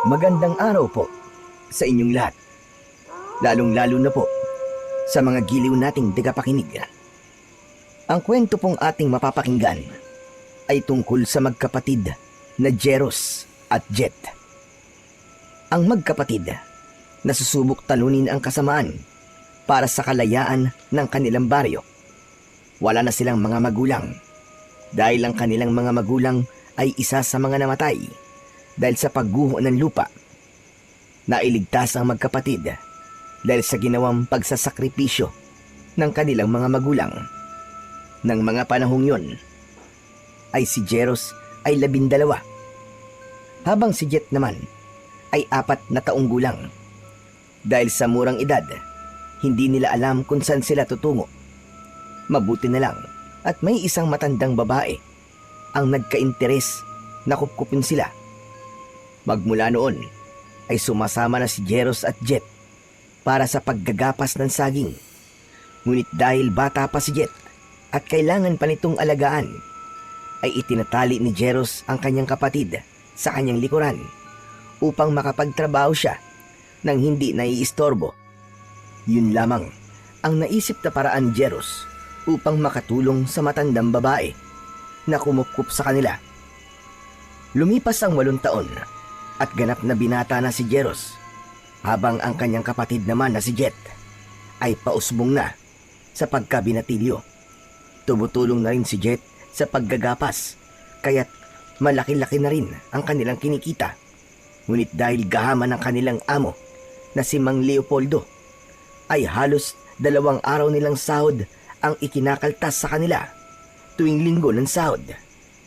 Magandang araw po sa inyong lahat, lalong-lalo na po sa mga giliw nating tagapakinig. Ang kwento pong ating mapapakinggan ay tungkol sa magkapatid na Jeros at Jet. Ang magkapatid na susubok talunin ang kasamaan para sa kalayaan ng kanilang baryo. Wala na silang mga magulang dahil ang kanilang mga magulang ay isa sa mga namatay dahil sa pagguho ng lupa. Nailigtas ang magkapatid dahil sa ginawang pagsasakripisyo ng kanilang mga magulang. Nang mga panahong yon, ay si Jeros ay 12, habang si Jet naman ay 4 na taong gulang. Dahil sa murang edad, hindi nila alam kung saan sila tutungo. Mabuti na lang at may isang matandang babae ang nagka-interes na kupkupin sila. Magmula noon ay sumasama na si Jeros at Jet para sa paggagapas ng saging. Ngunit dahil bata pa si Jet at kailangan pa nitong alagaan, ay itinatali ni Jeros ang kanyang kapatid sa kanyang likuran upang makapagtrabaho siya nang hindi naiistorbo. Yun lamang ang naisip na paraan ni Jeros upang makatulong sa matandang babae na kumupkup sa kanila. Lumipas ang 8 taon at ganap na binata na si Jeros, habang ang kanyang kapatid naman na si Jet ay pausbong na sa pagkabinatilyo. Tumutulong na rin si Jet sa paggagapas, kaya't malaki-laki na rin ang kanilang kinikita. Ngunit dahil gahaman ng kanilang amo na si Mang Leopoldo, ay halos 2 araw nilang sahod ang ikinakaltas sa kanila tuwing linggo ng sahod,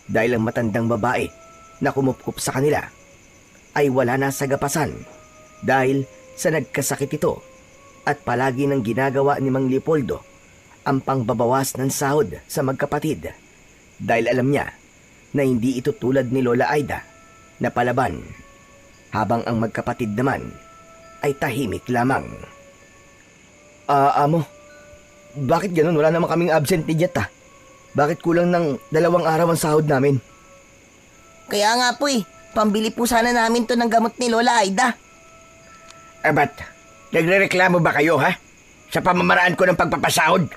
dahil ang matandang babae na kumupkup sa kanila ay wala na sa gapasan dahil sa nagkasakit ito, at palagi nang ginagawa ni Mang Leopoldo ang pangbabawas ng sahod sa magkapatid dahil alam niya na hindi ito tulad ni Lola Aida na palaban, habang ang magkapatid naman ay tahimik lamang. Amo, bakit ganun? Wala naman kaming absent ni Jet ah. Bakit kulang ng 2 araw ang sahod namin? Kaya nga po pambili po sana namin to ng gamot ni Lola Aida. Ba't nagrereklamo ba kayo ha? Sa pamamaraan ko ng pagpapasahod?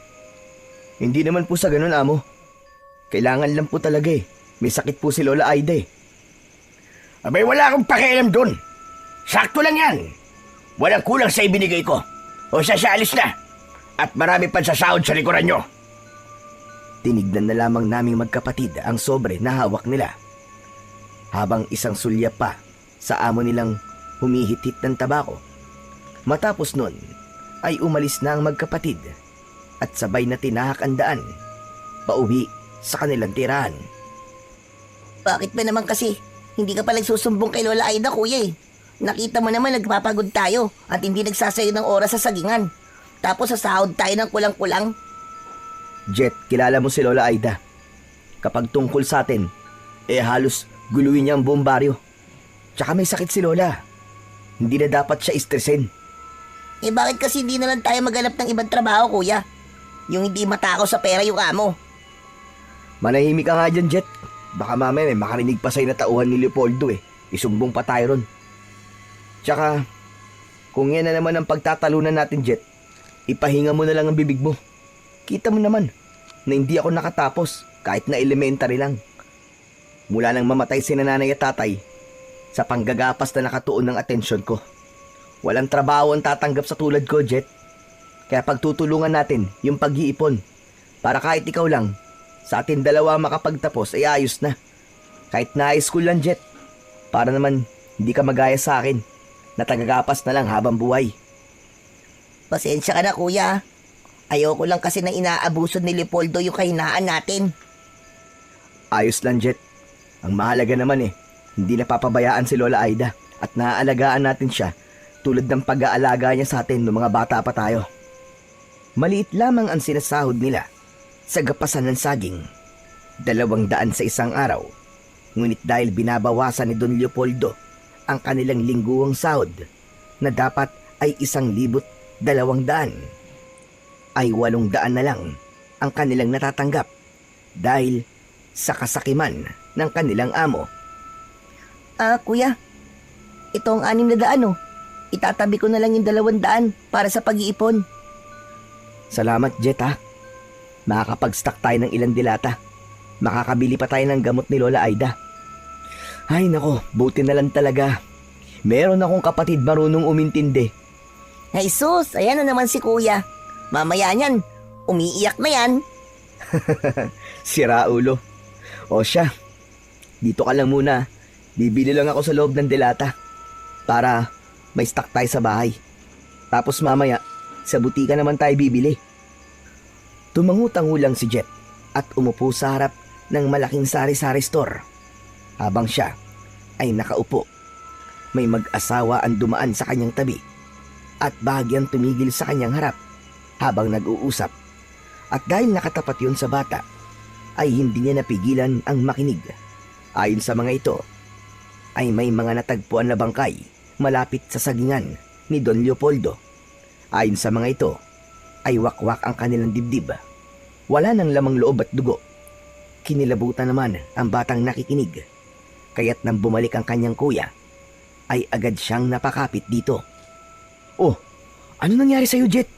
Hindi naman po sa ganun, amo. Kailangan lang po talaga May sakit po si Lola Aida Abay, wala akong pakialam dun. Sakto lang yan. Walang kulang sa ibinigay ko. O siya alis na. At marami pa sa sahod sa likuran nyo. Tinignan na lamang naming magkapatid ang sobre na hawak nila, habang isang sulya pa sa amo nilang humihit-hit ng tabako. Matapos nun ay umalis na ang magkapatid at sabay na tinahak ang daan pauwi sa kanilang tirahan. Bakit ba naman kasi hindi ka pa nagsusumbong kay Lola Aida, kuya Nakita mo naman nagpapagod tayo at hindi nagsasayo ng oras sa sagingan. Tapos sa sahod tayo ng kulang-kulang. Jet, kilala mo si Lola Aida. Kapag tungkol sa atin, halos guluhin niya ang buong baryo. Tsaka may sakit si Lola. Hindi na dapat siya istresin. Bakit kasi hindi na lang tayo maghanap ng ibang trabaho, kuya? Yung hindi matakaw sa pera yung amo. Manahimik ka nga dyan, Jet. Baka mamaya may makarinig pa sa'yo na tauhan ni Leopoldo Isumbong pa tayo ron. Tsaka, kung yan na naman ang pagtatalunan natin, Jet, ipahinga mo na lang ang bibig mo. Kita mo naman na hindi ako nakatapos kahit na elementary lang. Mula nang mamatay si nanay at tatay, sa panggagapas na nakatuon ng atensyon ko. Walang trabaho ang tatanggap sa tulad ko, Jet. Kaya pagtutulungan natin yung pag-iipon para kahit ikaw lang, sa atin 2 makapagtapos ay ayos na. Kahit na high school lang, Jet. Para naman hindi ka magaya sa akin na tagagapas na lang habang buhay. Pasensya ka na, kuya. Ayoko lang kasi na inaabuso ni Leopoldo yung kahinaan natin. Ayos lang, Jet. Ang mahalaga naman hindi napapabayaan si Lola Aida at naaalagaan natin siya tulad ng pag-aalaga niya sa atin noong mga bata pa tayo. Maliit lamang ang sinasahod nila sa gapasan ng saging, 200 sa isang araw. Ngunit dahil binabawasan ni Don Leopoldo ang kanilang lingguang sahod na dapat ay 1,200, ay 800 na lang ang kanilang natatanggap dahil sa kasakiman ng kanilang amo. Kuya, ito ang 600 oh. Itatabi ko na lang yung 200 para sa pag-iipon. Salamat, Jet, ha. Makakapag-stock tayo ng ilang dilata. Makakabili pa tayo ng gamot ni Lola Aida. Ay nako, buti na lang talaga. Meron akong kapatid marunong umintindi. Ay sus, ayan na naman si kuya. Mamaya niyan, umiiyak na yan. Sira ulo. O siya, dito ka lang muna. Bibili lang ako sa loob ng dilata para may stock tayo sa bahay. Tapos mamaya, sa butika naman tayo bibili. Tumangu-tangu lang si Jet at umupo sa harap ng malaking sari-sari store. Habang siya ay nakaupo, may mag-asawa ang dumaan sa kanyang tabi at bahagyang tumigil sa kanyang harap habang nag-uusap. At dahil nakatapat yun sa bata, ay hindi niya napigilan ang makinig. Ayon sa mga ito, ay may mga natagpuan na bangkay malapit sa sagingan ni Don Leopoldo. Ayon sa mga ito, ay wakwak ang kanilang dibdib. Wala nang lamang loob at dugo. Kinilabutan naman ang batang nakikinig. Kaya't nang bumalik ang kanyang kuya, ay agad siyang napakapit dito. Oh, ano nangyari sa'yo, Jet?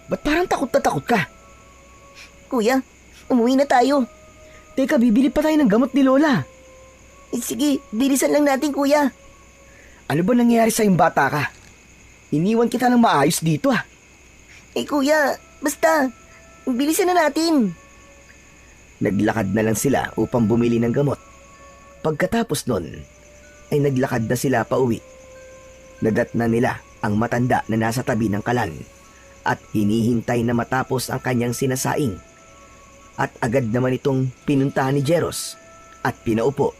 Ba't parang takot na takot ka? Kuya, umuwi na tayo. Teka, bibili pa tayo ng gamot ni Lola. Sige, bilisan lang natin kuya. Ano ba nangyari sa'yong bata ka? Iniwan kita ng maayos dito ah. Kuya, basta, bilisan na natin. Naglakad na lang sila upang bumili ng gamot. Pagkatapos nun, ay naglakad na sila pauwi. Nadatna nila ang matanda na nasa tabi ng kalan at hinihintay na matapos ang kanyang sinasaing. At agad naman itong pinuntahan ni Jeros at pinaupo.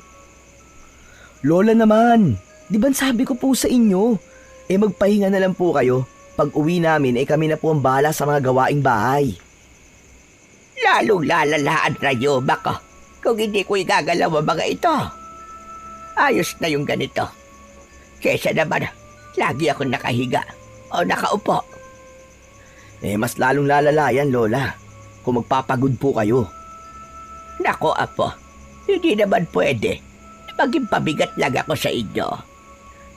Lola naman, di ba sabi ko po sa inyo, magpahinga na lang po kayo. Pag uwi namin kami na po ang bahala sa mga gawaing bahay. Lalong lalalaan rayo baka kung hindi ko igagalaw ang mga ito. Ayos na yung ganito. Kesa naman, lagi ako nakahiga o nakaupo. Mas lalong lalala yan, Lola, kung magpapagod po kayo. Nako, apo, hindi naman pwede. Maging pabigat lang ako sa inyo.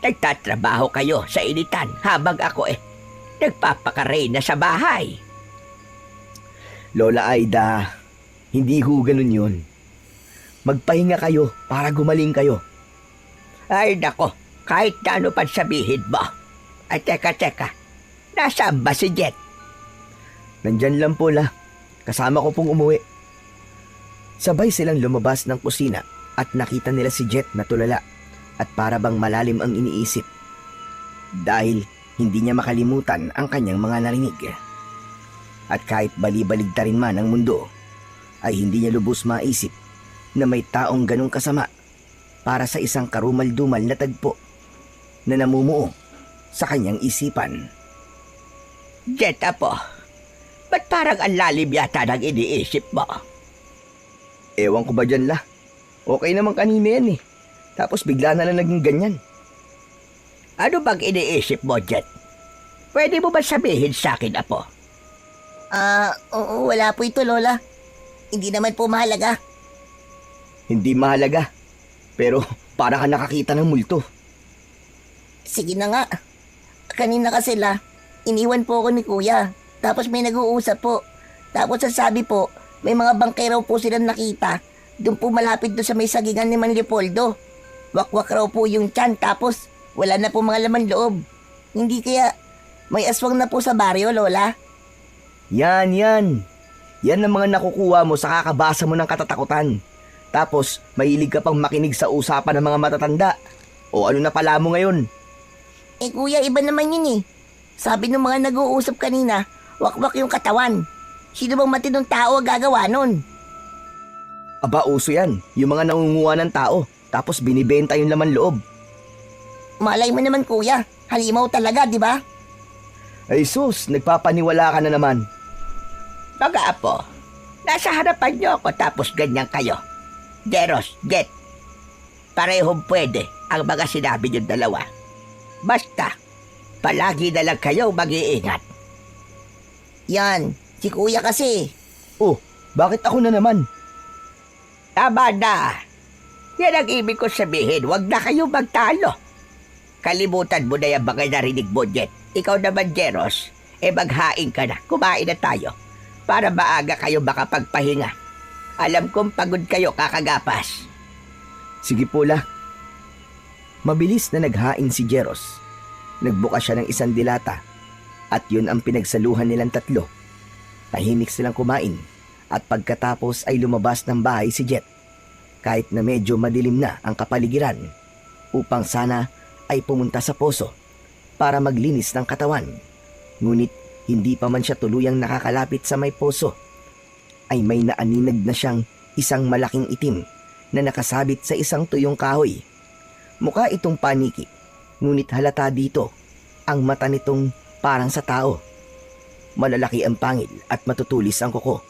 Nagtatrabaho kayo sa initan habang ako nagpapakarena sa bahay. Lola Aida, hindi ho ganun yun. Magpahinga kayo para gumaling kayo. Ay nako, kahit na ano pa sabihin mo. Ay teka, nasaan ba si Jet? Nandyan lang po la, kasama ko pong umuwi. Sabay silang lumabas ng kusina at nakita nila si Jet na tulala at para bang malalim ang iniisip. Dahil hindi niya makalimutan ang kanyang mga narinig. At kahit balibaligtarin man ang mundo, ay hindi niya lubos maisip na may taong ganong kasama para sa isang karumal-dumal na tagpo na namumuo sa kanyang isipan. Jet, apo, ba't parang ang lalim yata ng iniisip mo? Ewan ko ba dyan la? Okay naman kanina yan Tapos bigla na lang naging ganyan. Ano bang iniisip mo, Jet? Pwede mo ba sabihin sa akin, apo? Oo, wala po ito lola. Hindi naman po mahalaga. Hindi mahalaga. Pero para ka nakakita ng multo. Sige na nga. Kanina kasi iniwan po ako ni kuya. Tapos may nag-uusap po. Tapos sasabi po, may mga bangkay raw po silang nakita. Doon po malapit doon sa may sagingan ni Man Leopoldo. Wakwak raw po yung tiyan tapos wala na po mga laman loob. Hindi kaya may aswang na po sa baryo, lola? Yan. Yan ang mga nakukuha mo sa kakabasa mo ng katatakutan. Tapos mahilig ka pang makinig sa usapan ng mga matatanda. O ano na pala mo ngayon? Kuya, iba naman yun Sabi ng mga nag-uusap kanina, wakwak yung katawan. Sino bang matinong tao ang gagawa nun? Aba, uso yan. Yung mga nangunguha ng tao. Tapos binibenta yung laman loob. Malay mo naman kuya, halimaw talaga, di ba? Ay sus, nagpapaniwala ka na naman. Mga apo, nasa harapan niyo ako tapos ganyan kayo. Jeros, Jet, parehong pwede ang mga sinabi niyong dalawa. Basta, palagi na lang kayo mag-iingat. Yan, si kuya kasi. Oh, bakit ako na naman? Tama na. Yan ang ibig ko sabihin, huwag na kayo magtalo. Kalimutan mo na yung mga narinig mo, Jet. Ikaw naman, Jeros, maghain ka na. Kumain na tayo. Para maaga kayo makapagpahinga. Alam kong pagod kayo kakagapas. Sige po la. Mabilis na naghain si Jeros. Nagbuka siya ng isang dilata at yun ang pinagsaluhan nilang tatlo. Tahimik silang kumain at pagkatapos ay lumabas ng bahay si Jet. Kahit na medyo madilim na ang kapaligiran upang sana ay pumunta sa poso para maglinis ng katawan. Ngunit hindi pa man siya tuluyang nakakalapit sa may poso ay may naaninag na siyang isang malaking itim na nakasabit sa isang tuyong kahoy. Mukha itong paniki, ngunit halata dito ang mata nitong parang sa tao. Malalaki ang pangil at matutulis ang kuko.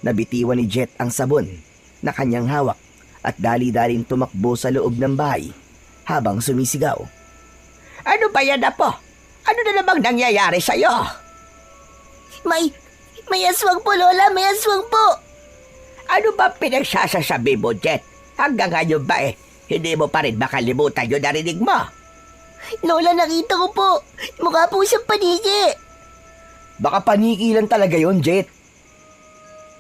Nabitiwan ni Jet ang sabon na kanyang hawak at dali-daling tumakbo sa loob ng bahay habang sumisigaw. Ano ba yan, Apo? Ano na namang nangyayari sa'yo? May aswang po, Lola. May aswang po. Ano ba pinagsasasabi mo, Jet? Hanggang ngayon ba hindi mo pa rin makalimutan yung narinig mo? Lola, nakita ko po. Mukha po siyang paniki. Baka paniki lang talaga yon, Jet.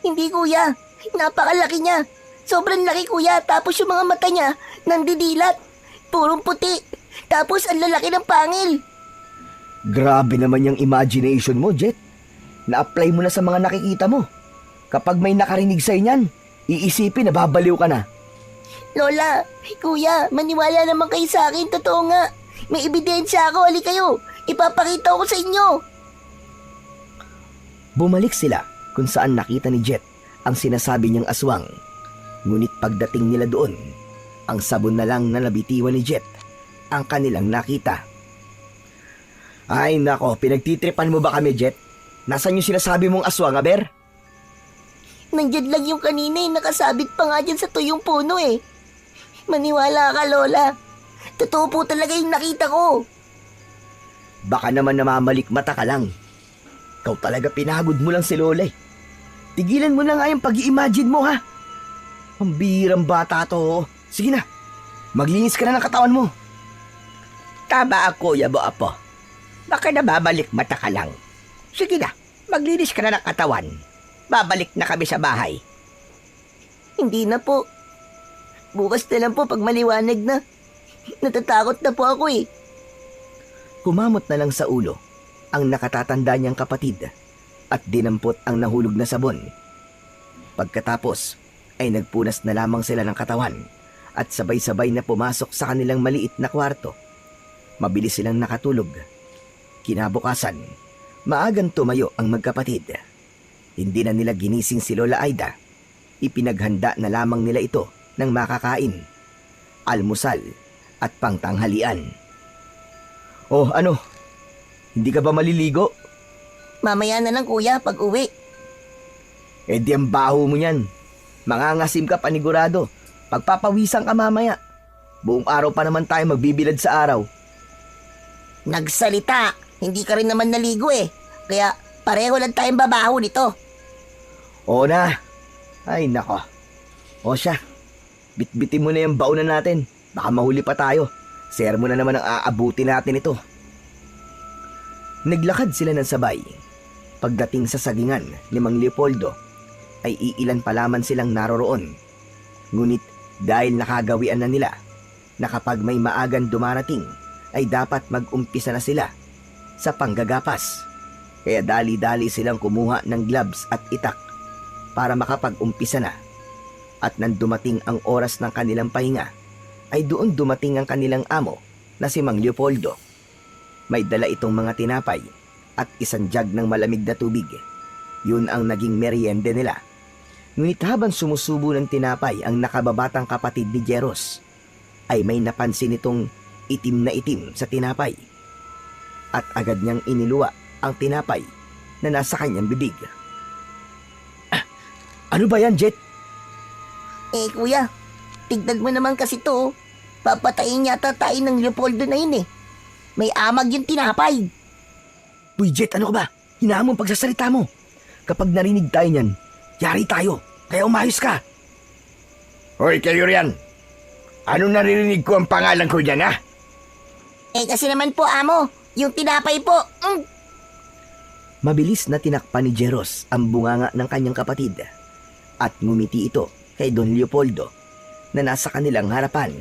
Hindi, kuya. Napakalaki niya. Sobrang laki, kuya. Tapos yung mga mata niya, nandidilat. Purong puti. Tapos ang lalaki ng pangil. Grabe naman yung imagination mo, Jet. Na-apply mo na sa mga nakikita mo. Kapag may nakarinig sa inyan, iisipin na babaliw ka na. Lola, kuya, maniwala naman kayo sa akin. Totoo nga. May ebidensya ako. Ali kayo. Ipapakita ko sa inyo. Bumalik sila kung saan nakita ni Jet ang sinasabi niyang aswang. Ngunit pagdating nila doon, ang sabon na lang na nabitiwan ni Jet ang kanilang nakita. Ay nako, pinagtitripan mo ba kami, Jet? Nasaan yung sinasabi mong aswang, Aber? Nandiyan lang yung kanina nakasabit pa nga dyan sa tuyong puno Maniwala ka, Lola. Totoo po talaga yung nakita ko. Baka naman namamalik mata ka lang. Ikaw talaga pinagod mo lang si Lola Tigilan mo na nga yung pag-i-imagine mo, ha? Ang birang bata to. Sige na, maglinis ka na ng katawan mo. Tama ang kuya mo, Apo. Baka nababalik mata ka lang. Sige na, maglinis ka na ng katawan. Babalik na kami sa bahay. Hindi na po. Bukas na lang po pag maliwanag na. Natatakot na po ako Kumamot na lang sa ulo ang nakatatanda niyang kapatid at dinampot ang nahulog na sabon. Pagkatapos ay nagpunas na lamang sila ng katawan at sabay-sabay na pumasok sa kanilang maliit na kwarto. Mabilis silang nakatulog. Kinabukasan, maagang tumayo ang magkapatid. Hindi na nila ginising si Lola Aida. Ipinaghanda na lamang nila ito ng makakain, almusal at pangtanghalian. Oh, ano? Hindi ka ba maliligo? Mamaya na lang, kuya, pag uwi. Di ang baho mo yan. Mangangasim ka panigurado. Pagpapawisan ka mamaya. Buong araw pa naman tayo magbibilad sa araw. Nagsalita. Hindi ka rin naman naligo Kaya pareho lang tayong babaho nito. Oo na. Ay nako. O siya. Bitbitin mo na yung baunan natin. Baka mahuli pa tayo. Sermo na naman ang aabuti natin ito. Naglakad sila ng sabay. Pagdating sa sagingan ni Mang Leopoldo, ay iilan pa lamang silang naroroon. Ngunit dahil nakagawian na nila na kapag may maagang dumarating, ay dapat mag-umpisa na sila sa panggagapas. Kaya dali-dali silang kumuha ng gloves at itak para makapag-umpisa na. At nang dumating ang oras ng kanilang pahinga, ay doon dumating ang kanilang amo na si Mang Leopoldo. May dala itong mga tinapay at isang jug ng malamig na tubig. Yun ang naging meriende nila. Ngunit habang sumusubo ng tinapay ang nakababatang kapatid ni Jeros, ay may napansin itong itim na itim sa tinapay. At agad niyang iniluwa ang tinapay na nasa kanyang bibig. Ano ba yan, Jet? Kuya, tignan mo naman kasi to. Papatayin yata tayo ng Leopoldo na yun May amag yung tinapay. Uy, Jet, ano ka ba? Hinahamon pagsasalita mo. Kapag narinig tayo niyan, yari tayo. Kaya umayos ka. Hoy, kayo riyan. Ano naririnig ko ang pangalan ko dyan, ha? Kasi naman po, amo, yung tinapay po. Mabilis na tinakpan ni Jeros ang bunganga ng kanyang kapatid at ngumiti ito kay Don Leopoldo na nasa kanilang harapan.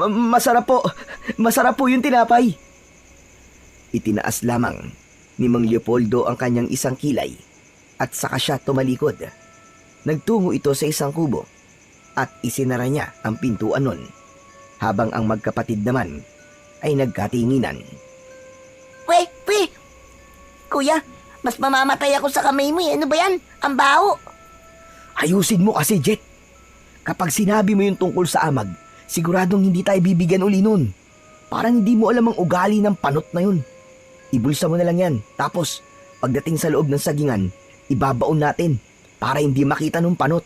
Masarap po. Masarap po yung tinapay. Itinaas lamang ni Mang Leopoldo ang kanyang isang kilay at saka siya tumalikod. Nagtungo ito sa isang kubo at isinara niya ang pintuan nun habang ang magkapatid naman ay nagkatinginan. Pwe! Kuya, mas mamamatay ako sa kamay mo eh. Ano ba yan? Ang baho. Ayusin mo kasi, Jet. Kapag sinabi mo yung tungkol sa amag, siguradong hindi tayo bibigyan uli nun. Parang hindi mo alam ang ugali ng panot na yun. Ibulsa mo na lang yan. Tapos, pagdating sa loob ng sagingan, ibabaon natin para hindi makita ng panot.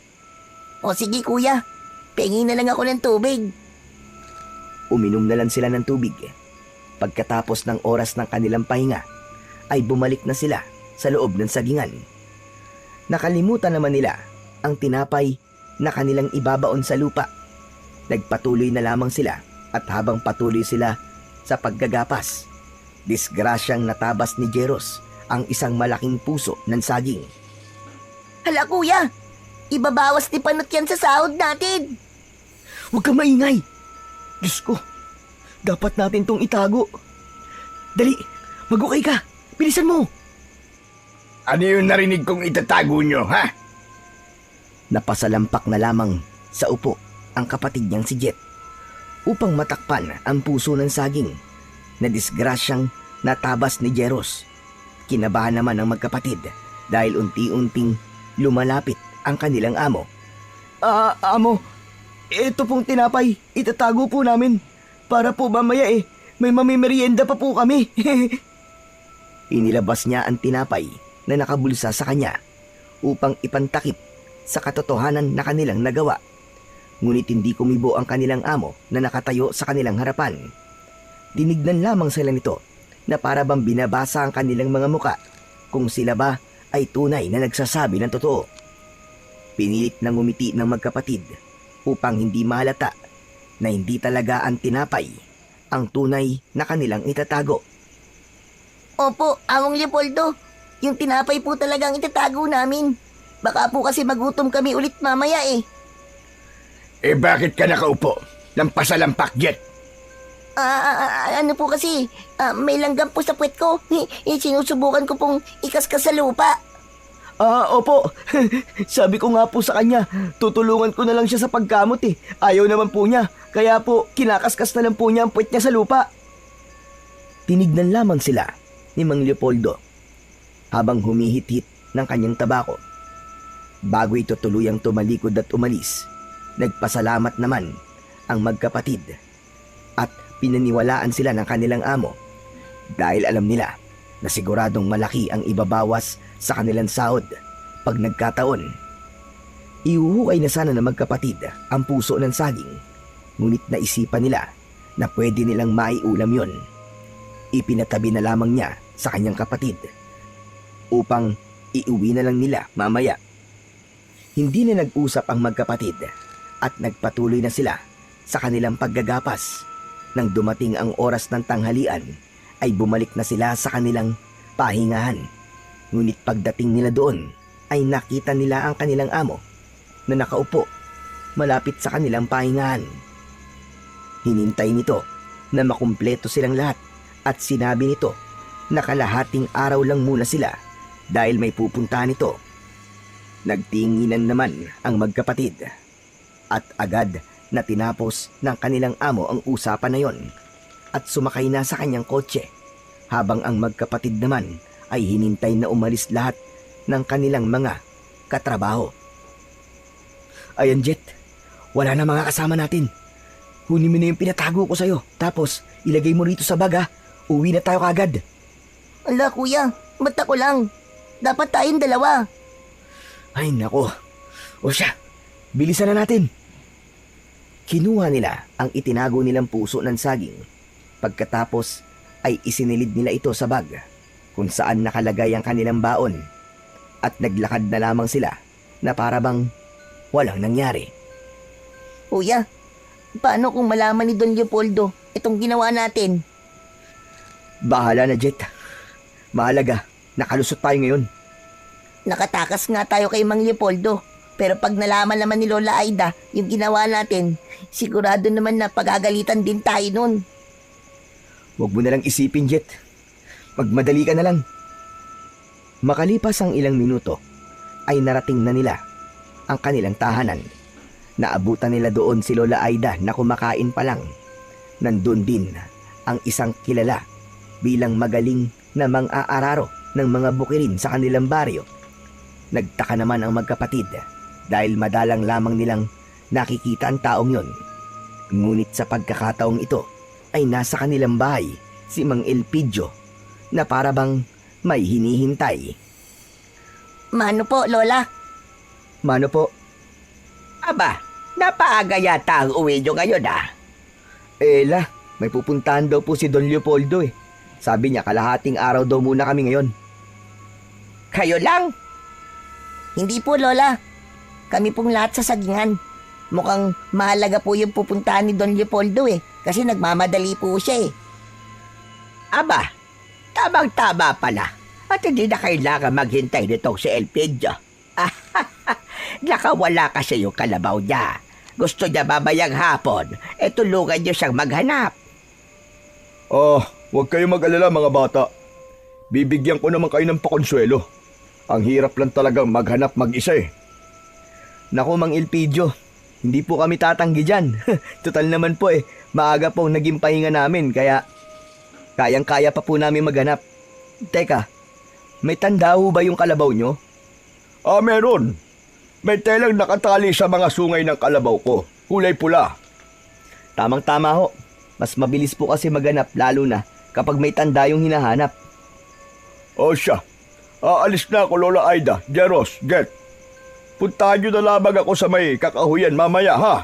O sige kuya, pengi na lang ako ng tubig. Uminom na lang sila ng tubig. Pagkatapos ng oras ng kanilang pahinga, ay bumalik na sila sa loob ng sagingan. Nakalimutan naman nila ang tinapay na kanilang ibabaon sa lupa. Nagpatuloy na lamang sila at habang patuloy sila sa paggagapas, disgrasyang natabas ni Jeros ang isang malaking puso ng saging. Hala kuya, ibabawas ni Panot yan sa sahod natin. Huwag kang maingay! Diyos ko, dapat natin tong itago. Dali, mag-okay ka! Bilisan mo! Ano yung narinig kong itatago nyo, ha? Napasalampak na lamang sa upo ang kapatid niyang si Jet upang matakpan ang puso ng saging na disgrasyang natabas ni Jeros. Kinabahan naman ang magkapatid dahil unti-unting lumalapit ang kanilang amo. Amo, ito pong tinapay, itatago po namin para po mamaya may mamimerienda pa po kami. Inilabas niya ang tinapay na nakabulsa sa kanya upang ipantakip sa katotohanan na kanilang nagawa. Ngunit hindi kumibo ang kanilang amo na nakatayo sa kanilang harapan. Dinignan lamang sila nito na para bang binabasa ang kanilang mga muka kung sila ba ay tunay na nagsasabi ng totoo. Pinilit na ngumiti ng magkapatid upang hindi mahalata na hindi talaga ang tinapay ang tunay na kanilang itatago. Opo, Among Leopoldo, yung tinapay po talagang itatago namin. Baka po kasi magutom kami ulit mamaya eh. Bakit ka nakaupo? Lampasalampak, Jet. Ano po kasi, may langgam po sa puwet ko. Sinusubukan ko pong ikaskas sa lupa. Opo. Sabi ko nga po sa kanya, tutulungan ko na lang siya sa pagkamot eh. Ayaw naman po niya, kaya po kinakaskas na lang po niya ang puwet niya sa lupa. Tinignan lamang sila ni Mang Leopoldo habang humihit-hit ng kanyang tabako. Bago ito tuluyang tumalikod at umalis, nagpasalamat naman ang magkapatid at pinaniwalaan sila ng kanilang amo dahil alam nila na siguradong malaki ang ibabawas sa kanilang sahod pag nagkataon. Ihuhukay na sana ng magkapatid ang puso ng saging, ngunit naisipan nila na pwede nilang maiulam yon. Ipinatabi na lamang niya sa kanyang kapatid upang iuwi na lang nila mamaya. Hindi na nag-usap ang magkapatid at nagpatuloy na sila sa kanilang paggagapas. Nang dumating ang oras ng tanghalian ay bumalik na sila sa kanilang pahingahan. Ngunit pagdating nila doon ay nakita nila ang kanilang amo na nakaupo malapit sa kanilang pahingahan. Hinintay nito na makumpleto silang lahat at sinabi nito na kalahating araw lang muna sila dahil may pupuntahan nito. Nagtinginan naman ang magkapatid at agad na tinapos ng kanilang amo ang usapan na yon at sumakay na sa kanyang kotse habang ang magkapatid naman ay hinintay na umalis lahat ng kanilang mga katrabaho. Ayan, Jet, wala na mga kasama natin. Kunin mo na yung pinatago ko sa'yo, tapos ilagay mo rito sa bag ha. Uwi na tayo kagad. Ala kuya, ba't ako lang? Dapat tayong dalawa. Ay nako. O siya, bilisan na natin. Kinuha nila ang itinago nilang puso ng saging. Pagkatapos ay isinilid nila ito sa bag kung saan nakalagay ang kanilang baon at naglakad na lamang sila na para bang walang nangyari. Kuya, paano kung malaman ni Don Leopoldo itong ginawa natin? Bahala na, Jet. Mahalaga, nakalusot tayo ngayon. Nakatakas nga tayo kay Mang Leopoldo. Pero pag nalaman naman ni Lola Aida yung ginawa natin, sigurado naman na pagagalitan din tayo nun. Huwag mo na lang isipin, Jet. Magmadali ka na lang. Makalipas ang ilang minuto, ay narating na nila ang kanilang tahanan. Naabutan nila doon si Lola Aida na kumakain pa lang. Nandun din ang isang kilala bilang magaling na mang-aararo ng mga bukirin sa kanilang baryo. Nagtaka naman ang magkapatid dahil madalang lamang nilang nakikita ang taong yon. Ngunit sa pagkakataong ito ay nasa kanilang bahay si Mang Elpidio na para bang may hinihintay. Mano po, Lola? Mano po? Aba, napaaga yata ang uwi nyo ngayon Ela, may pupuntahan daw po si Don Leopoldo eh. Sabi niya kalahating araw daw muna kami ngayon. Kayo lang? Hindi po, Lola. Kami pong lahat sa sagingan. Mukhang mahalaga po yung pupuntahan ni Don Leopoldo kasi nagmamadali po siya Aba, tamang-tama pala. At hindi na kailangan maghintay nitong si Elpidio. Nakawala kasi yung kalabaw niya. Gusto niya mamayang hapon, tulungan niyo siyang maghanap. Huwag kayong mag-alala mga bata. Bibigyan ko naman kayo ng pakonsuelo. Ang hirap lang talagang maghanap mag-isa Naku, Mang Elpidio, hindi po kami tatanggi dyan. Total naman po maaga pong naging pahinga namin kaya kayang-kaya pa po namin maghanap. Teka, may tanda ho ba yung kalabaw nyo? Meron. May telang nakatali sa mga sungay ng kalabaw ko. Kulay pula. Tamang-tama ho. Mas mabilis po kasi maghanap lalo na kapag may tanda yung hinahanap. Siya. Aalis na ako, Lola Aida, Jeros, Jet. Puntahan nyo na lamang ako sa may kakahuyan mamaya, ha?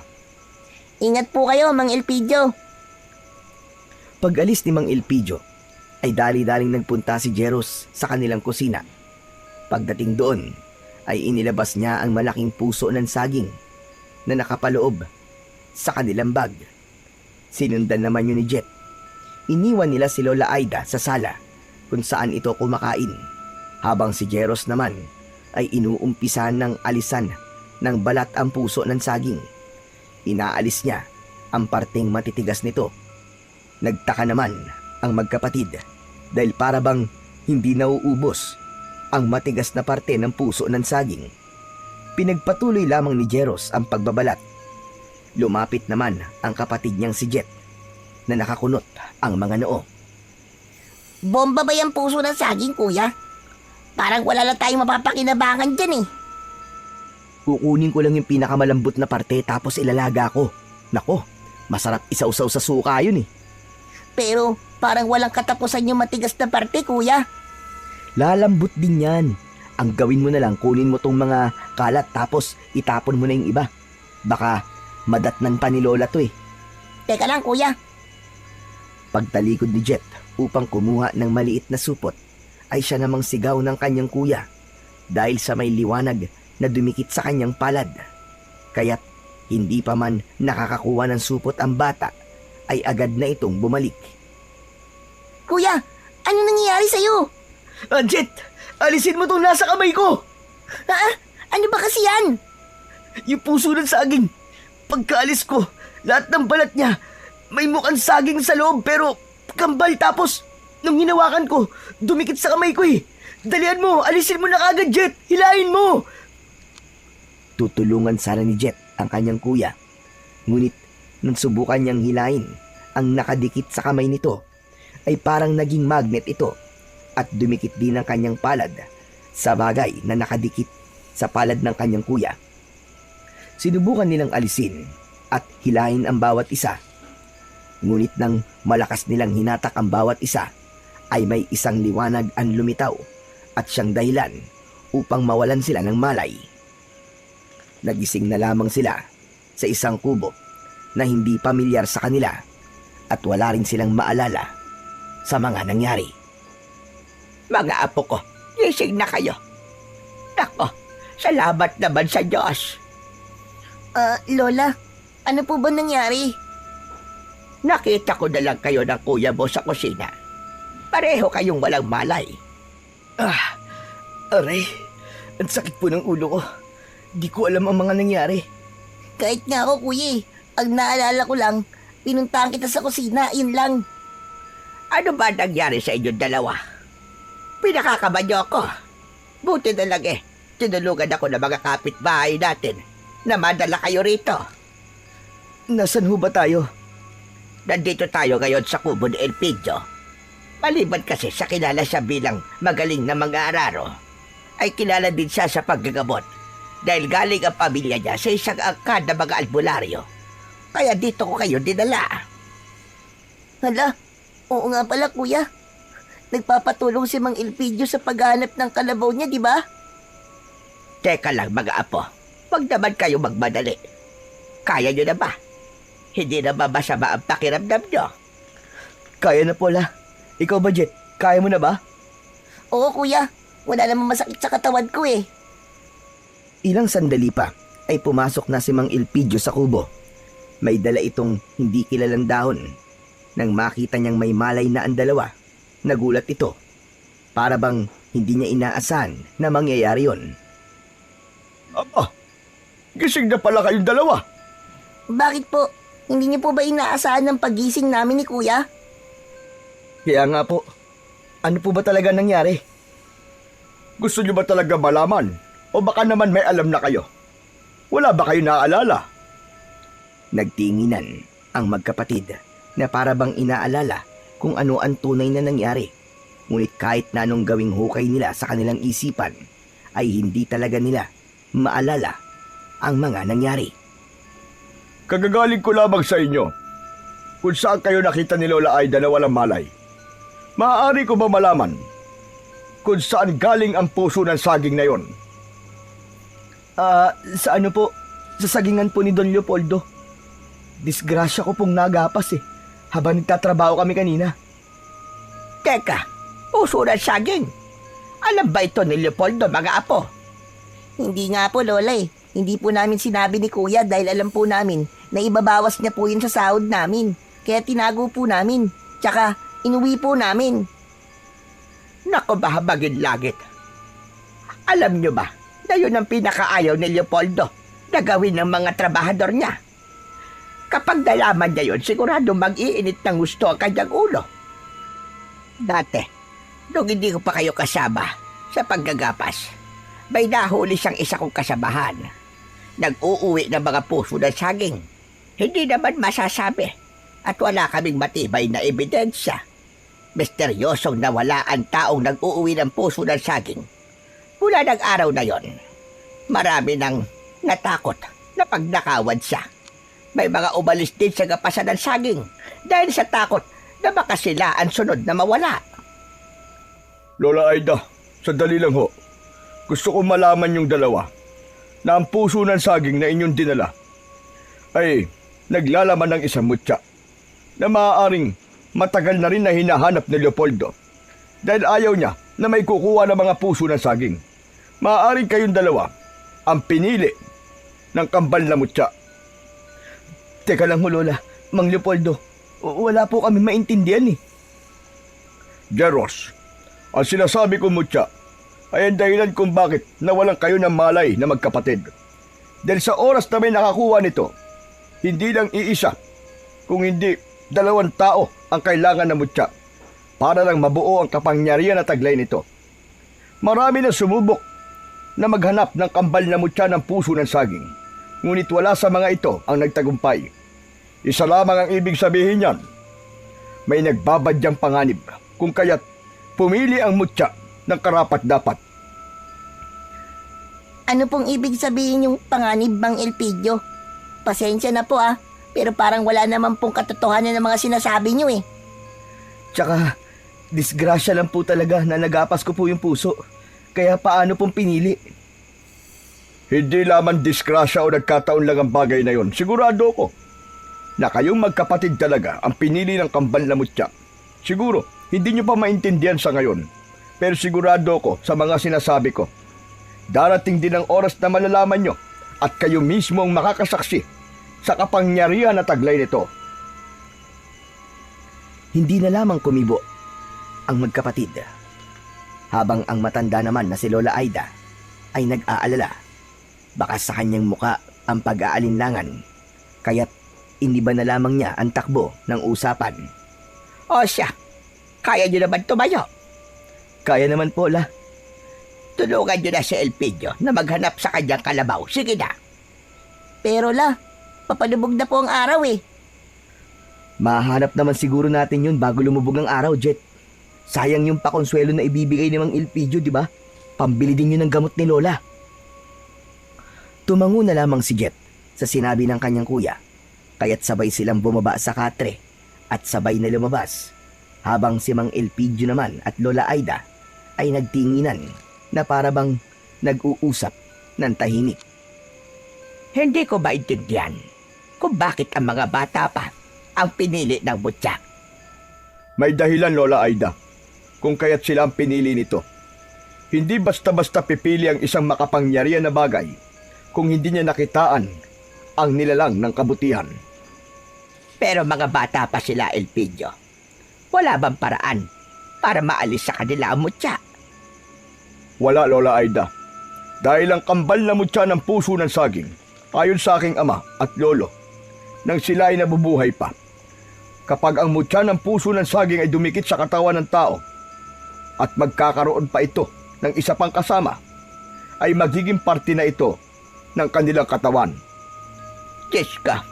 Ingat po kayo, Mang Elpidio. Pag-alis ni Mang Elpidio, ay dali-daling nagpunta si Jeros sa kanilang kusina. Pagdating doon, ay inilabas niya ang malaking puso ng saging na nakapaloob sa kanilang bag. Sinundan naman yun ni Jet. Iniwan nila si Lola Aida sa sala kung saan ito kumakain, habang si Jeros naman ay inuumpisan ng alisan ng balat ang puso ng saging. Inaalis niya ang parteng matitigas nito. Nagtaka naman ang magkapatid dahil para bang hindi nauubos ang matigas na parte ng puso ng saging. Pinagpatuloy lamang ni Jeros ang pagbabalat. Lumapit naman ang kapatid niyang si Jet na nakakunot ang mga noo. Bomba ba yung puso ng saging, kuya? Parang wala lang tayong mapapakinabangan dyan Kukunin ko lang yung pinakamalambot na parte tapos ilalaga ko. Nako, masarap isausaw sa suka yun Pero parang walang katapusan yung matigas na parte, kuya. Lalambot din yan. Ang gawin mo na lang, kunin mo tong mga kalat tapos itapon mo na yung iba. Baka madatnan pa ni Lola to Teka lang, kuya. Pagtalikod ni Jet upang kumuha ng maliit na supot, ay siya namang sigaw ng kanyang kuya dahil sa may liwanag na dumikit sa kanyang palad. Kaya't hindi pa man nakakakuha ng supot ang bata, ay agad na itong bumalik. Kuya, ano nangyayari sa'yo? Jet! Alisin mo itong nasa kamay ko! Ano ba kasi yan? Yung puso ng saging. Pagkaalis ko, lahat ng balat niya, may mukhang saging sa loob pero kambal, tapos nung hinawakan ko, dumikit sa kamay ko Dalian mo, alisin mo na kagad, Jet! Hilahin mo! Tutulungan sana ni Jet ang kanyang kuya. Ngunit nung subukan niyang hilahin ang nakadikit sa kamay nito, ay parang naging magnet ito at dumikit din ang kanyang palad sa bagay na nakadikit sa palad ng kanyang kuya. Sinubukan nilang alisin at hilahin ang bawat isa. Ngunit nang malakas nilang hinatak ang bawat isa, ay may isang liwanag ang lumitaw at siyang dahilan upang mawalan sila ng malay. Nagising na lamang sila sa isang kubo na hindi pamilyar sa kanila at wala rin silang maalala sa mga nangyari. Mga apo ko, gising na kayo. Nako, salamat naman sa Diyos. Lola, ano po ba nangyari? Nakita ko na lang kayo ng kuya mo sa kusina. Pareho kayong walang malay. Aray, ang sakit po ng ulo ko. Di ko alam ang mga nangyari. Kahit nga ako, kuya eh. Ang naalala ko lang, pinuntahan kita sa kusina, yun lang. Ano ba nangyari sa inyong dalawa? Pinakakaban niyo ako. Buti na lang tinulungan ako ng mga kapitbahay natin na madala kayo rito. Nasaan ho ba tayo? Nandito tayo ngayon sa kubo ni Elpidio. Maliban kasi sa kilala siya bilang magaling na mga araro, ay kilala din siya sa paggagamot dahil galing ang pamilya niya sa isang angkan na mga albularyo. Kaya dito ko kayo dinala. Hala, oo nga pala, kuya. Nagpapatulong si Mang Elpidio sa paghahanap ng kalabaw niya, di ba? Teka lang mga apo, wag naman kayo magmadali. Kaya nyo na ba? Hindi na ba masama ang pakiramdam nyo? Kaya na po la. Ikaw ba, Jet? Kaya mo na ba? Oo, kuya. Wala namang masakit sa katawan ko eh. Ilang sandali pa ay pumasok na si Mang Elpidio sa kubo. May dala itong hindi kilalang dahon. Nang makita niyang may malay na ang dalawa, nagulat ito. Para bang hindi niya inaasahan na mangyayari yon. Aba, gising na pala kayong dalawa. Bakit po? Hindi niyo po ba inaasahan ng pagising namin ni kuya? Kaya nga po, ano po ba talaga nangyari? Gusto niyo ba talaga malaman? O baka naman may alam na kayo? Wala ba kayo naaalala? Nagtinginan ang magkapatid na para bang inaalala kung ano ang tunay na nangyari. Ngunit kahit na anong gawing hukay nila sa kanilang isipan, ay hindi talaga nila maalala ang mga nangyari. Kagagaling ko lamang sa inyo kung saan kayo nakita ni Lola Aida na walang malay. Maaari ko ba malaman kung saan galing ang puso ng saging na yon? Sa ano po? Sa sagingan po ni Don Leopoldo. Disgrasya ko pong nagapas habang nagtatrabaho kami kanina. Teka, puso ng saging. Alam ba ito ni Leopoldo mga apo? Hindi nga po, Lola eh. Hindi po namin sinabi ni kuya dahil alam po namin na ibabawas niya po yun sa sahod namin. Kaya tinago po namin. Tsaka, inuwi po namin. Naku bahabagin langit. Alam nyo ba na yun ang pinakaayaw ni Leopoldo na gawin ng mga trabahador niya? Kapag nalaman niya yun, sigurado mag-iinit ng gusto ang kanyang ulo. Dati, nung hindi ko pa kayo kasama sa paggagapas, may nahuli siyang isa kong kasamahan. Nag-uuwi ng mga puso ng saging. Hindi naman masasabi at wala kaming matibay na ebidensya. Misteryosong nawala ang taong nag-uuwi ng puso ng saging. Mula ng araw na yon, marami nang natakot na pagnakawan siya. May mga umalis din sa gapasan ng saging dahil sa takot na baka sila ang sunod na mawala. Lola Aida, sandali lang ho. Gusto ko malaman yung dalawa na ang puso ng saging na inyong dinala ay naglalaman ng isang mutya na maaaring matagal na rin na hinahanap ni Leopoldo dahil ayaw niya na may kukuha ng mga puso ng saging. Maaaring kayong dalawa ang pinili ng kambal na mutya. Teka lang ho, Lola. Mang Leopoldo, wala po kami maintindihan Jeros, ang sinasabi ko mutya ay ang dahilan kung bakit nawalan kayo ng malay na magkapatid. Dahil sa oras na may nakakuha nito, hindi lang iisa, kung hindi 2 tao ang kailangan ng mutya para lang mabuo ang kapangyarihan na taglay nito. Marami na sumubok na maghanap ng kambal na mutya ng puso ng saging, ngunit wala sa mga ito ang nagtagumpay. Isa lamang ang ibig sabihin niyan. May nagbabadyang panganib kung kaya't pumili ang mutya ng karapat-dapat. Ano pong ibig sabihin yung panganib, Mang Elpidio? Pasensya na po pero parang wala naman pong katotohanan ng mga sinasabi niyo eh. Tsaka, disgrasya lang po talaga na nagapas ko po yung puso. Kaya paano pong pinili? Hindi lamang disgrasya o nagkataon lang ang bagay na yon. Sigurado ko na kayong magkapatid talaga ang pinili ng kambal na mutya. Siguro, hindi nyo pa maintindihan sa ngayon. Pero sigurado ko sa mga sinasabi ko. Darating din ang oras na malalaman nyo at kayo mismo ang makakasaksi sa kapangyarihan na taglay nito. Hindi na lamang kumibo ang magkapatid, habang ang matanda naman na si Lola Aida ay nag-aalala. Baka sa kanyang muka ang pag-aalinlangan, kaya't iniba na lamang niya ang takbo ng usapan. O siya, kaya nyo naman tumayo. Kaya naman po, La. Tulungan nyo na si Elpidio na maghanap sa kanyang kalabaw. Sige na. Pero la, papalubog na po ang araw eh. Mahanap naman siguro natin yun bago lumubog ang araw, Jet. Sayang yung pakonsuelo na ibibigay ni Mang Elpidio, di ba? Pambili din yun ng gamot ni Lola. Tumango na lamang si Jet sa sinabi ng kanyang kuya, kaya't sabay silang bumaba sa katre at sabay na lumabas, habang si Mang Elpidio naman at Lola Aida ay nagtinginan na para bang nag-uusap ng tahimik. Hindi ko maintindihan kung bakit ang mga bata pa ang pinili ng butya. May dahilan, Lola Aida, kung kaya't sila ang pinili nito. Hindi basta-basta pipili ang isang makapangyarihan na bagay kung hindi niya nakitaan ang nilalang ng kabutihan. Pero mga bata pa sila, Elpidio. Wala bang paraan para maalis sa kanila ang mutya? Wala, Lola Aida. Dahil ang kambal na mutya ng puso ng saging, ayon sa aking ama at lolo, nang sila ay nabubuhay pa. Kapag ang mutya ng puso ng saging ay dumikit sa katawan ng tao at magkakaroon pa ito ng isa pang kasama, ay magiging parte na ito ng kanilang katawan. Diyos ka,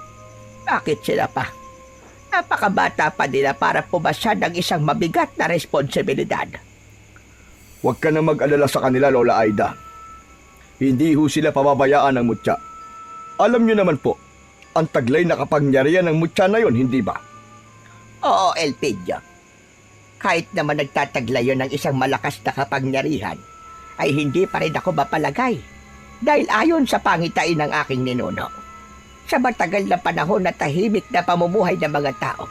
bakit sila pa? Napakabata pa nila para pumasa ng isang mabigat na responsibilidad. Huwag ka na mag-alala sa kanila, Lola Aida. Hindi ho sila pababayaan ng mutya. Alam niyo naman po, ang taglay na kapangyarihan ng mutya na yon, hindi ba? Oo, Elpidio. Kahit naman nagtataglayo ng isang malakas na kapangyarihan, ay hindi pa rin ako mapalagay. Dahil ayon sa pangitain ng aking ninuno, sa matagal na panahon na tahimik na pamumuhay ng mga tao,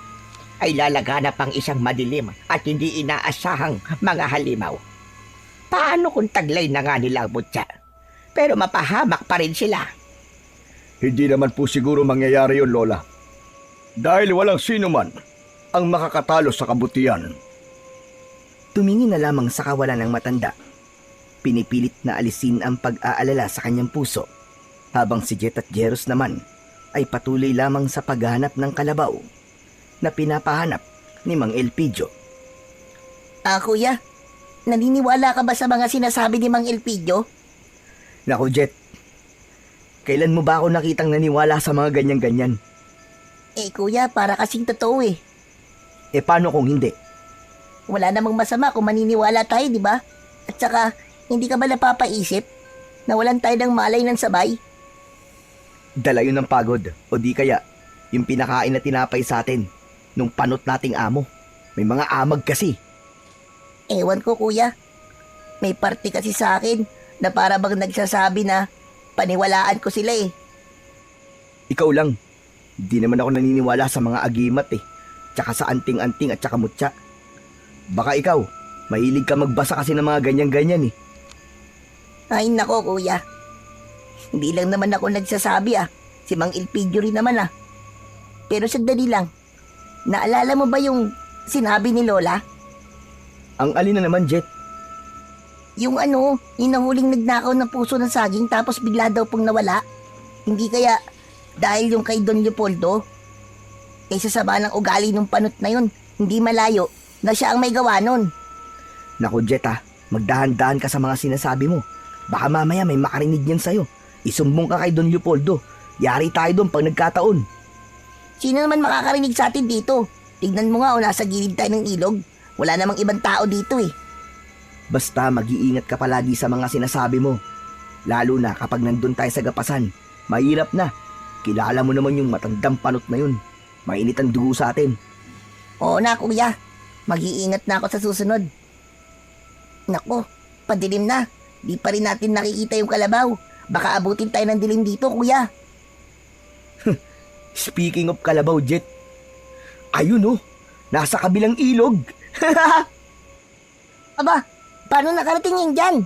ay lalaganap ang isang madilim at hindi inaasahang mga halimaw. Paano kung taglay na nga nila ang mutya, pero mapahamak pa rin sila? Hindi naman po siguro mangyayari yun, Lola. Dahil walang sino man ang makakatalo sa kabutihan. Tumingin na lamang sa kawalan ng matanda. Pinipilit na alisin ang pag-aalala sa kanyang puso, habang si Jet at Jeros naman ay patuloy lamang sa paghahanap ng kalabaw na pinapahanap ni Mang Elpidio. Kuya, naniniwala ka ba sa mga sinasabi ni Mang Elpidio? Naku, Jet, kailan mo ba ako nakitang naniwala sa mga ganyan-ganyan? Kuya, para kasing totoo eh. Paano kung hindi? Wala namang masama kung maniniwala tayo, di ba? At saka, hindi ka ba napapaisip na walan tayo ng malay ng sabay? Dala yun ng pagod, o di kaya yung pinakain na tinapay sa atin nung panot nating amo. May mga amag kasi. Ewan ko, kuya. May parte kasi sa akin na para bang nagsasabi na paniwalaan ko sila eh. Ikaw lang. Di naman ako naniniwala sa mga agimat eh. Tsaka sa anting-anting at tsaka mutya. Baka ikaw, mahilig ka magbasa kasi ng mga ganyan-ganyan eh. Ay nako, kuya. Hindi lang naman ako nagsasabi ah. Si Mang Elpidio rin naman ah. Pero sandali lang. Naalala mo ba yung sinabi ni Lola? Ang alin na naman, Jet? Yung yung nahuling nagnakaw ng puso ng saging tapos bigla daw pong nawala. Hindi kaya dahil yung kay Don Leopoldo, kaysa sama ng ugali ng panot na yun, hindi malayo na siya ang may gawa nun. Naku, Jet ah, magdahan-dahan ka sa mga sinasabi mo. Baka mamaya may makarinig yan sa'yo. Isumbong ka kay Don Leopoldo. Yari tayo doon pag nagkataon. Sino naman makakarinig sa atin dito? Tignan mo nga nasa gilid tayo ng ilog. Wala namang ibang tao dito eh. Basta mag-iingat ka palagi sa mga sinasabi mo. Lalo na kapag nandun tayo sa gapasan. Mahirap na. Kilala mo naman yung matandang panot na yun. Mainit ang dugo sa atin. Oo na, kuya. Mag-iingat na ako sa susunod. Nako, padilim na. Di pa rin natin nakikita yung kalabaw. Baka abutin tayo ng dilim dito, kuya. Speaking of kalabaw, Jet. Ayun oh, nasa kabilang ilog. Aba, paano nakarating yan dyan?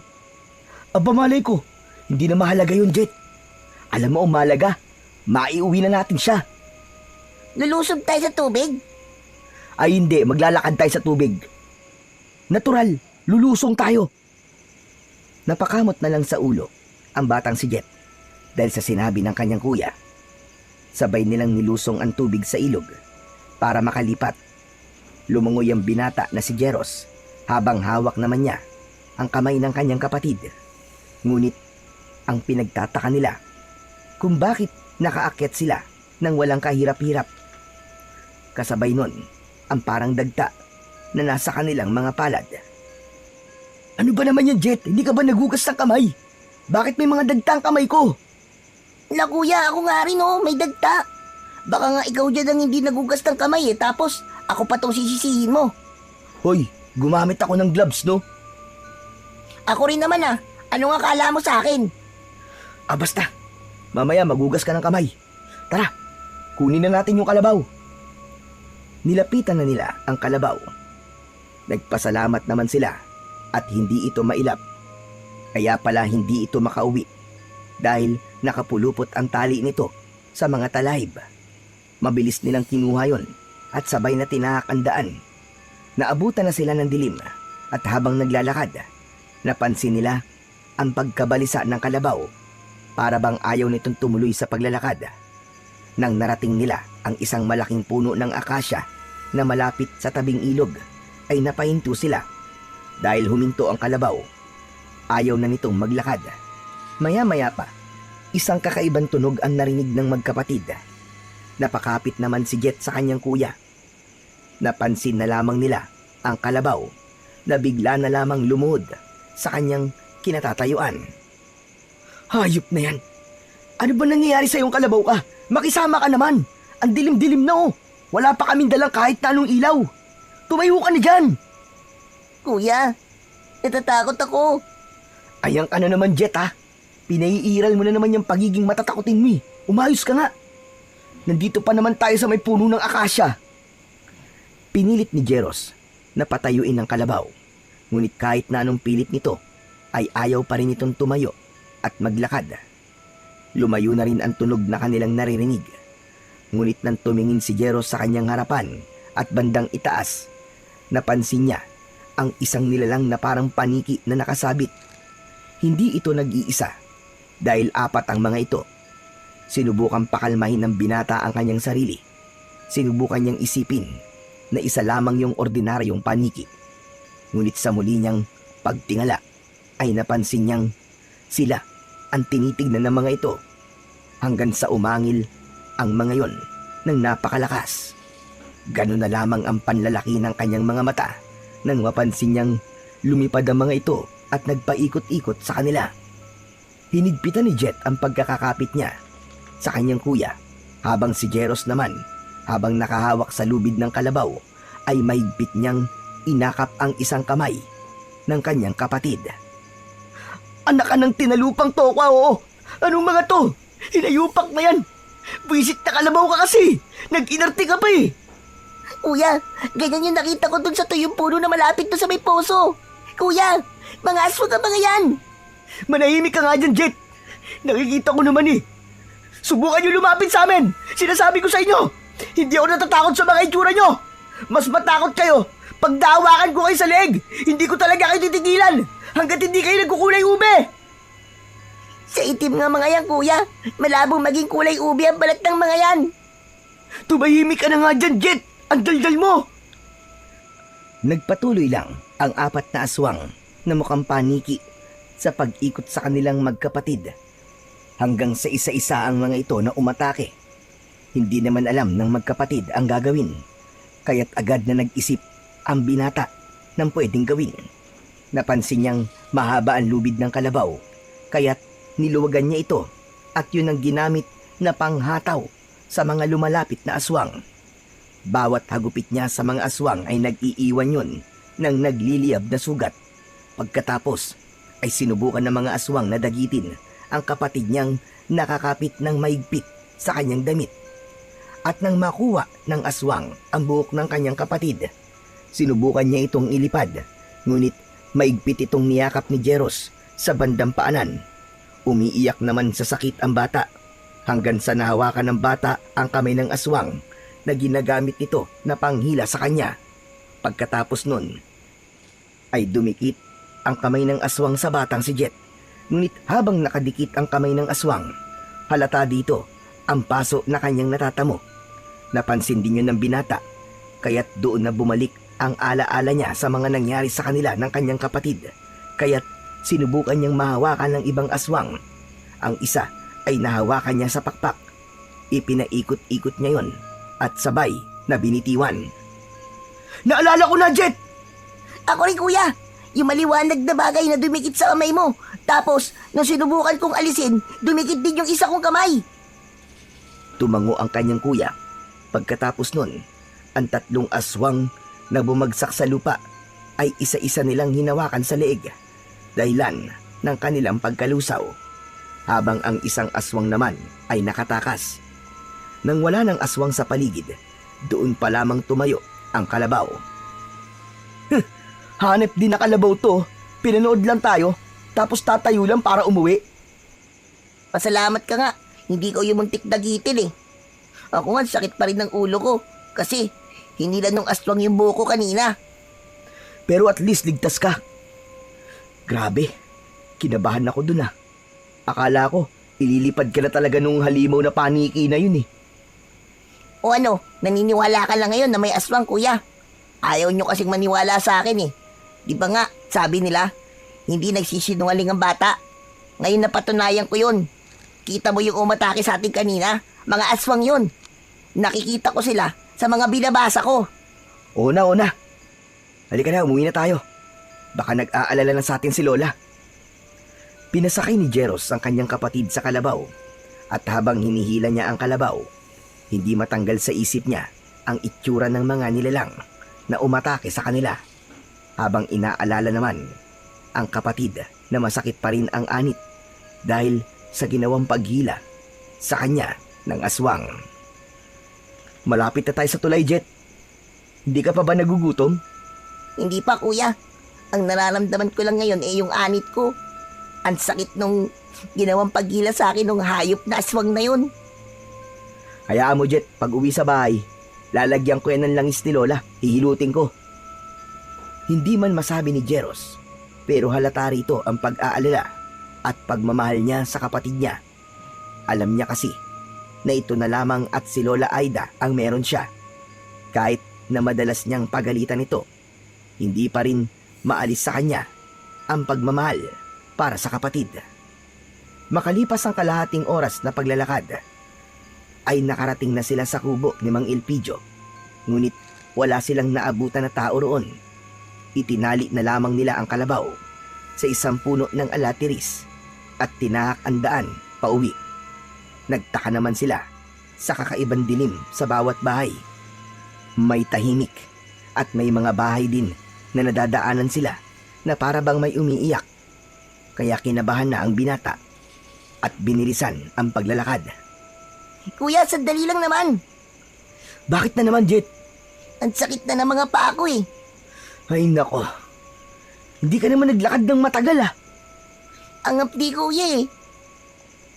Aba malay ko, hindi na mahalaga yun, Jet. Alam mo ang mahalaga, maiuwi na natin siya. Lulusob tayo sa tubig? Ay hindi, maglalakad tayo sa tubig. Natural, lulusong tayo. Napakamot na lang sa ulo ang batang si Jet dahil sa sinabi ng kanyang kuya. Sabay nilang nilusong ang tubig sa ilog para makalipat. Lumangoy ang binata na si Jeros habang hawak naman niya ang kamay ng kanyang kapatid. Ngunit ang pinagtataka nila kung bakit nakaakyat sila nang walang kahirap-hirap. Kasabay nun ang parang dagta na nasa kanilang mga palad. Ano ba naman yan, Jet? Hindi ka ba nagugas ng kamay? Bakit may mga dagta ang kamay ko? Na kuya, ako nga rin oh, may dagta. Baka nga ikaw dyan ang hindi nagugas ng kamay tapos ako pa tong sisisihin mo. Hoy, gumamit ako ng gloves, no? Ako rin naman ano nga kala mo sa akin? Basta. Mamaya magugas ka ng kamay. Tara, kunin na natin yung kalabaw. Nilapitan na nila ang kalabaw. Nagpasalamat naman sila at hindi ito mailap. Kaya pala hindi ito makauwi dahil nakapulupot ang tali nito sa mga talayb. Mabilis nilang kinuha yon at sabay na tinahak ang daan. Naabutan na sila ng dilim at habang naglalakad, napansin nila ang pagkabalisa ng kalabaw para bang ayaw nitong tumuloy sa paglalakad. Nang narating nila ang isang malaking puno ng akasya na malapit sa tabing ilog, ay napahinto sila dahil huminto ang kalabaw. Ayaw na nitong maglakad. Maya-maya pa, isang kakaibang tunog ang narinig ng magkapatid. Napakapit naman si Jet sa kanyang kuya. Napansin na lamang nila ang kalabaw na bigla na lamang lumuhod sa kanyang kinatatayuan. Hayop na yan! Ano ba nangyayari sa iyong kalabaw ka? Makisama ka naman! Ang dilim-dilim na oh! Wala pa kaming dalang kahit na anong ilaw! Tumayo ka na dyan! Kuya, natatakot ako. Ayang ka na naman, Jet ha! Pinaiiral mo na naman yung pagiging matatakotin mo eh. Umayos ka nga! Nandito pa naman tayo sa may puno ng akasya. Pinilit ni Jeros na patayuin ang kalabaw. Ngunit kahit na anong pilit nito, ay ayaw pa rin itong tumayo at maglakad. Lumayo na rin ang tunog na kanilang naririnig. Ngunit nang tumingin si Jeros sa kanyang harapan at bandang itaas, napansin niya ang isang nilalang na parang paniki na nakasabit. Hindi ito nag-iisa dahil 4 ang mga ito. Sinubukan pakalmahin ng binata ang kanyang sarili. Sinubukan niyang isipin na isa lamang yung ordinaryong paniki. Ngunit sa muli niyang pagtingala ay napansin niyang sila ang tinitignan ng mga ito hanggang sa umangil ang mga yon ng napakalakas. Ganun na lamang ang panlalaki ng kanyang mga mata nang mapansin niyang lumipad ang mga ito at nagpaikot-ikot sa kanila. Hinigpitan ni Jet ang pagkakakapit niya sa kanyang kuya habang si Jeros naman habang nakahawak sa lubid ng kalabaw ay mahigpit niyang inakap ang isang kamay ng kanyang kapatid. Anak ka ng tinalupang tokwa, oo! Anong mga to? Hinayupak na yan! Buisit na kalabaw ka kasi! Nag-inarte ka pa eh! Kuya, ganyan yung nakita ko dun sa tuyong puno na malapit doon sa may poso. Kuya, mga aswang ang mga yan. Manahimik ka nga dyan, Jet! Nakikita ko naman eh! Subukan niyo lumapit sa amin! Sinasabi ko sa inyo! Hindi ako natatakot sa mga itsura nyo! Mas matakot kayo pag daawakan ko kayo sa leeg! Hindi ko talaga kayo titigilan hanggat hindi kayo nagkukulay ube! Sa itim nga mga yan, kuya. Malabong maging kulay ubi ang balat ng mga yan. Tumahimik ka na nga dyan, Jet! Ang daldal mo! Nagpatuloy lang ang 4 na aswang na mukhang paniki sa pag-ikot sa kanilang magkapatid hanggang sa isa-isa ang mga ito na umatake. Hindi naman alam ng magkapatid ang gagawin, kaya't agad na nag-isip ang binata ng pwedeng gawin. Napansin niyang mahaba ang lubid ng kalabaw, kaya't niluwagan niya ito at yun ang ginamit na panghataw sa mga lumalapit na aswang. Bawat hagupit niya sa mga aswang ay nag-iiwan yun ng nagliliyab na sugat. Pagkatapos ay sinubukan ng mga aswang na dagitin ang kapatid niyang nakakapit ng maigpit sa kanyang damit. At nang makuha ng aswang ang buhok ng kanyang kapatid, sinubukan niya itong ilipad, ngunit maigpit itong niyakap ni Jeros sa bandang paanan. Umiiyak naman sa sakit ang bata hanggang sa nahawakan ng bata ang kamay ng aswang na ginagamit nito na panghila sa kanya. Pagkatapos nun, ay dumikit ang kamay ng aswang sa batang si Jet. Ngunit habang nakadikit ang kamay ng aswang, halata dito ang paso na kanyang natatamo. Napansin din yun ng binata, kaya't doon na bumalik ang alaala niya sa mga nangyari sa kanila ng kanyang kapatid. Kaya't sinubukan niyang mahawakan ng ibang aswang. Ang isa ay nahawakan niya sa pakpak. Ipinaikot-ikot niya yon at sabay na binitiwan. Naalala ko na, Jet! Ako rin, kuya. Yung maliwanag na bagay na dumikit sa kamay mo. Tapos, nung sinubukan kong alisin, dumikit din yung isa kong kamay. Tumango ang kanyang kuya. Pagkatapos nun, ang 3 aswang na bumagsak sa lupa ay isa-isa nilang hinawakan sa leeg, dahilan ng kanilang pagkalusaw, habang ang isang aswang naman ay nakatakas. Nang wala ng aswang sa paligid, doon pa lamang tumayo ang kalabaw. Hanep din na kalabaw to. Pinanood lang tayo, tapos tatayo lang para umuwi. Pasalamat ka nga. Hindi ko yung muntik dagitin eh. Ako nga, sakit pa rin ng ulo ko. Kasi, hinila nung aswang yung buko kanina. Pero at least ligtas ka. Grabe, kinabahan ako dun ah. Akala ko, ililipad ka na talaga nung halimaw na paniki na yun eh. O ano, naniniwala ka lang ngayon na may aswang, kuya. Ayaw nyo kasing maniwala sa akin eh. Di ba nga, sabi nila, hindi nagsisinungaling ang bata. Ngayon napatunayan ko yun. Kita mo yung umatake sa atin kanina? Mga aswang yun. Nakikita ko sila sa mga binabasa ko. Oo na. Halika na, umuwi na tayo. Baka nag-aalala na sa atin si Lola. Pinasakay ni Jeros ang kanyang kapatid sa kalabaw. At habang hinihila niya ang kalabaw, hindi matanggal sa isip niya ang itsura ng mga nilalang na umatake sa kanila. Habang inaalala naman ang kapatid na masakit pa rin ang anit dahil sa ginawang paghila sa kanya ng aswang. Malapit na tayo sa tulay, Jet. Hindi ka pa ba nagugutom? Hindi pa, kuya. Ang nararamdaman ko lang ngayon yung anit ko. Ang sakit nung ginawang paghila sa akin nung hayop na aswang na yun. Hayaan mo, Jet, pag uwi sa bahay, lalagyan ko yan ng langis ni Lola. Hihilutin ko. Hindi man masabi ni Jeros, pero halata rito ang pag-aalala at pagmamahal niya sa kapatid niya. Alam niya kasi na ito na lamang at si Lola Aida ang meron siya. Kahit na madalas niyang pagalitan ito, hindi pa rin maalis sa kanya ang pagmamahal para sa kapatid. Makalipas ang kalahating oras na paglalakad, ay nakarating na sila sa kubo ni Mang Elpidio. Ngunit wala silang naabutan na tao roon. Itinali na lamang nila ang kalabaw sa isang puno ng alatiris at tinahak ang daan pauwi. Nagtaka naman sila sa kakaibang dilim sa bawat bahay. May tahimik at may mga bahay din na nadadaanan sila na para bang may umiiyak. Kaya kinabahan na ang binata at binilisan ang paglalakad. Kuya, sandali lang naman. Bakit na naman, Jet? Ang sakit na ng mga paa ko eh. Ay nako, hindi ka naman naglakad ng matagal ah. Ang apdi, kuya eh.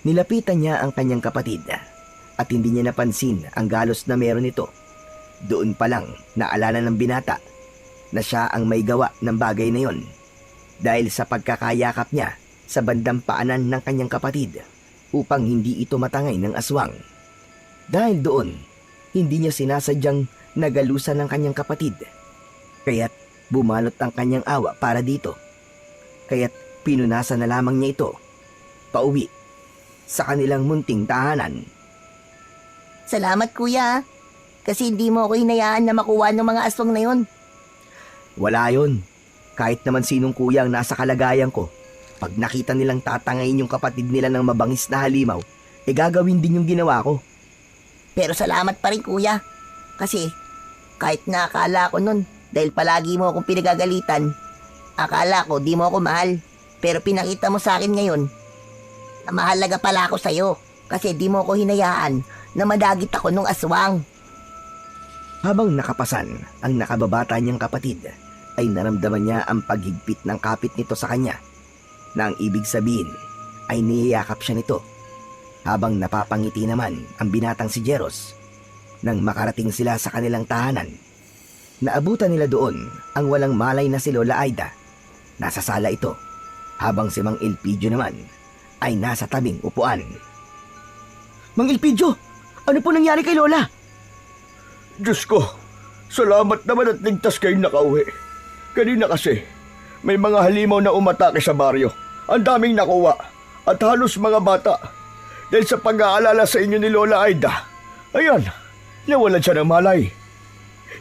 Nilapitan niya ang kanyang kapatid at hindi niya napansin ang galos na meron ito. Doon pa lang naalala ng binata na siya ang may gawa ng bagay na yon dahil sa pagkakayakap niya sa bandang paanan ng kanyang kapatid upang hindi ito matangay ng aswang. Dahil doon, hindi niya sinasadyang nagalusan ng kanyang kapatid. Kaya't bumalot ang kanyang awa para dito. Kaya't pinunasan na lamang niya ito pauwi sa kanilang munting tahanan. Salamat, kuya. Kasi hindi mo ako hinayaan na makuha ng mga aswang na yun. Wala yon. Kahit naman sinong kuya ang nasa kalagayan ko, pag nakita nilang tatangayin yung kapatid nila ng mabangis na halimaw, gagawin din yung ginawa ko. Pero salamat pa rin, kuya. Kasi kahit nakakala ko nun, dahil palagi mo akong pinagagalitan, akala ko di mo ako mahal. Pero pinakita mo sa akin ngayon na mahalaga pala ako sa'yo. Kasi di mo ako hinayaan na madagit ako nung aswang. Habang nakapasan ang nakababata niyang kapatid, ay naramdaman niya ang paghigpit ng kapit nito sa kanya, na ang ibig sabihin ay niyayakap siya nito, habang napapangiti naman ang binatang si Jeros. Nang makarating sila sa kanilang tahanan, naabutan nila doon ang walang malay na si Lola Aida. Nasa sala ito, habang si Mang Elpidio naman ay nasa tabing upuan. Mang Elpidio, ano po nangyari kay Lola? Diyos ko, salamat naman at ligtas kayong nakauwi. Kanina kasi, may mga halimaw na umatake sa baryo. Ang daming nakuha at halos mga bata. Dahil sa pag-aalala sa inyo ni Lola Aida, ayan, nawalan siya ng malay.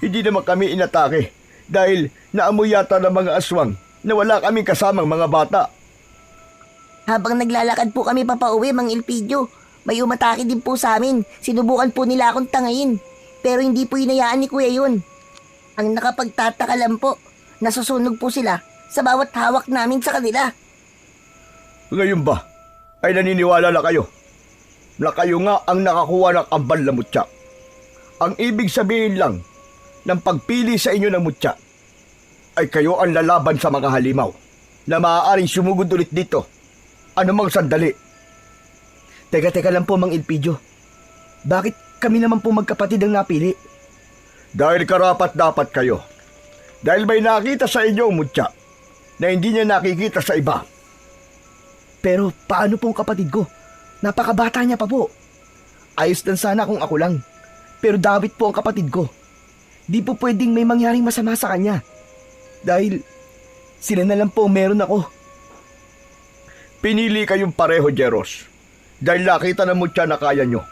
Hindi naman kami inatake dahil naamoy yata ng mga aswang na wala kaming kasamang mga bata. Habang naglalakad po kami papauwi, Mang Elpidio, may umatake din po sa amin. Sinubukan po nila akong tangayin. Pero hindi po hinayaan ni Kuya yun. Ang nakapagtataka lang po, nasusunog po sila sa bawat hawak namin sa kanila. Ngayon ba, ay naniniwala na kayo na kayo nga ang nakakuha ng kambal na mutya? Ang ibig sabihin lang ng pagpili sa inyo ng mutya ay kayo ang lalaban sa mga halimaw na maaaring sumugod ulit dito anumang sandali. Teka lang po, Mang Elpidio. Bakit kami naman po magkapatid ang napili? Dahil karapat-dapat kayo. Dahil may nakita sa inyo ang mutya na hindi niya nakikita sa iba. Pero paano pong kapatid ko? Napakabata niya pa po. Ayos lang sana kung ako lang. Pero David po ang kapatid ko. Di po pwedeng may mangyaring masama sa kanya. Dahil sila na lang po meron ako. Pinili kayong pareho, Jeros. Dahil nakita ng mutya na kaya nyo.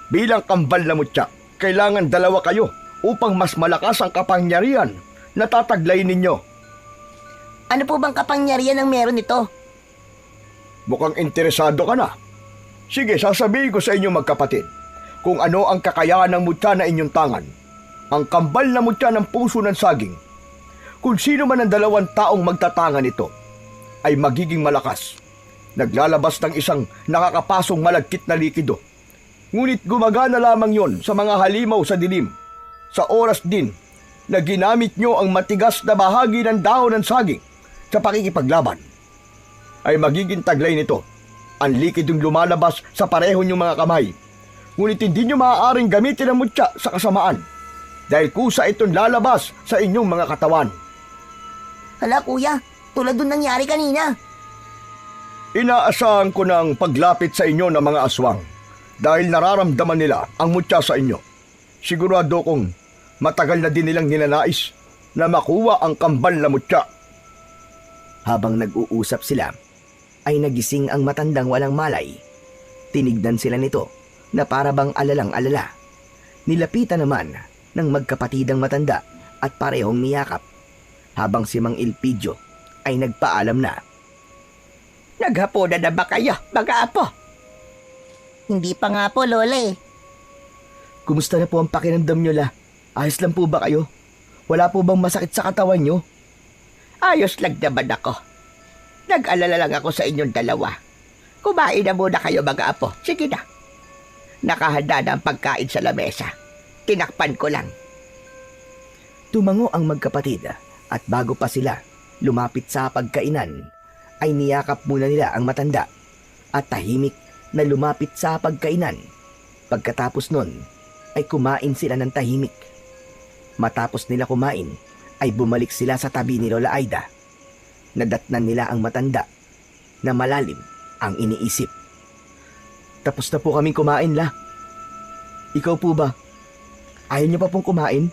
Bilang kambal na mutya, kailangan dalawa kayo upang mas malakas ang kapangyarihan na tataglayin ninyo. Ano po bang kapangyarihan ang meron nito? Mukhang interesado ka na. Sige, sasabihin ko sa inyo magkapatid kung ano ang kakayahan ng mutya na inyong tangan. Ang kambal na mutya ng puso ng saging. Kung sino man ang dalawang taong magtatangan nito ay magiging malakas. Naglalabas ng isang nakakapasong malagkit na likido. Ngunit gumagana lamang yon sa mga halimaw sa dilim. Sa oras din na ginamit nyo ang matigas na bahagi ng dahon ng saging sa pakikipaglaban, ay magiging taglay nito ang likidong lumalabas sa pareho nyong mga kamay. Ngunit hindi nyo maaaring gamitin ang mutya sa kasamaan dahil kusa itong lalabas sa inyong mga katawan. Hala Kuya, tulad dun nangyari kanina. Inaasahan ko ng paglapit sa inyo ng mga aswang dahil nararamdaman nila ang mutya sa inyo. Sigurado kong matagal na din nilang ninanais na makuha ang kambal na mutya. Habang nag-uusap sila, ay nagising ang matandang walang malay. Tinignan sila nito na para bang alalang-alala. Nilapitan naman ng magkapatid ang matanda at parehong niyakap. Habang si Mang Elpidio ay nagpaalam na. Naghapunan na ba kayo, mga apo? Hindi pa nga po, Lola eh. Kumusta na po ang pakiramdam nyo, La? Ayos lang po ba kayo? Wala po bang masakit sa katawan nyo? Ayos lang naman ako. Nag-alala lang ako sa inyong dalawa. Kumain na muna kayo, mga apo. Sige na. Nakahanda na ang pagkain sa lamesa. Tinakpan ko lang. Tumango ang magkapatid at bago pa sila lumapit sa pagkainan, ay niyakap muna nila ang matanda at tahimik na lumapit sa pagkainan. Pagkatapos nun, ay kumain sila ng tahimik. Matapos nila kumain, ay bumalik sila sa tabi ni Lola Aida. Nadatnan nila ang matanda na malalim ang iniisip. Tapos na po kaming kumain, La. Ikaw po ba? Ayaw niyo pa pong kumain?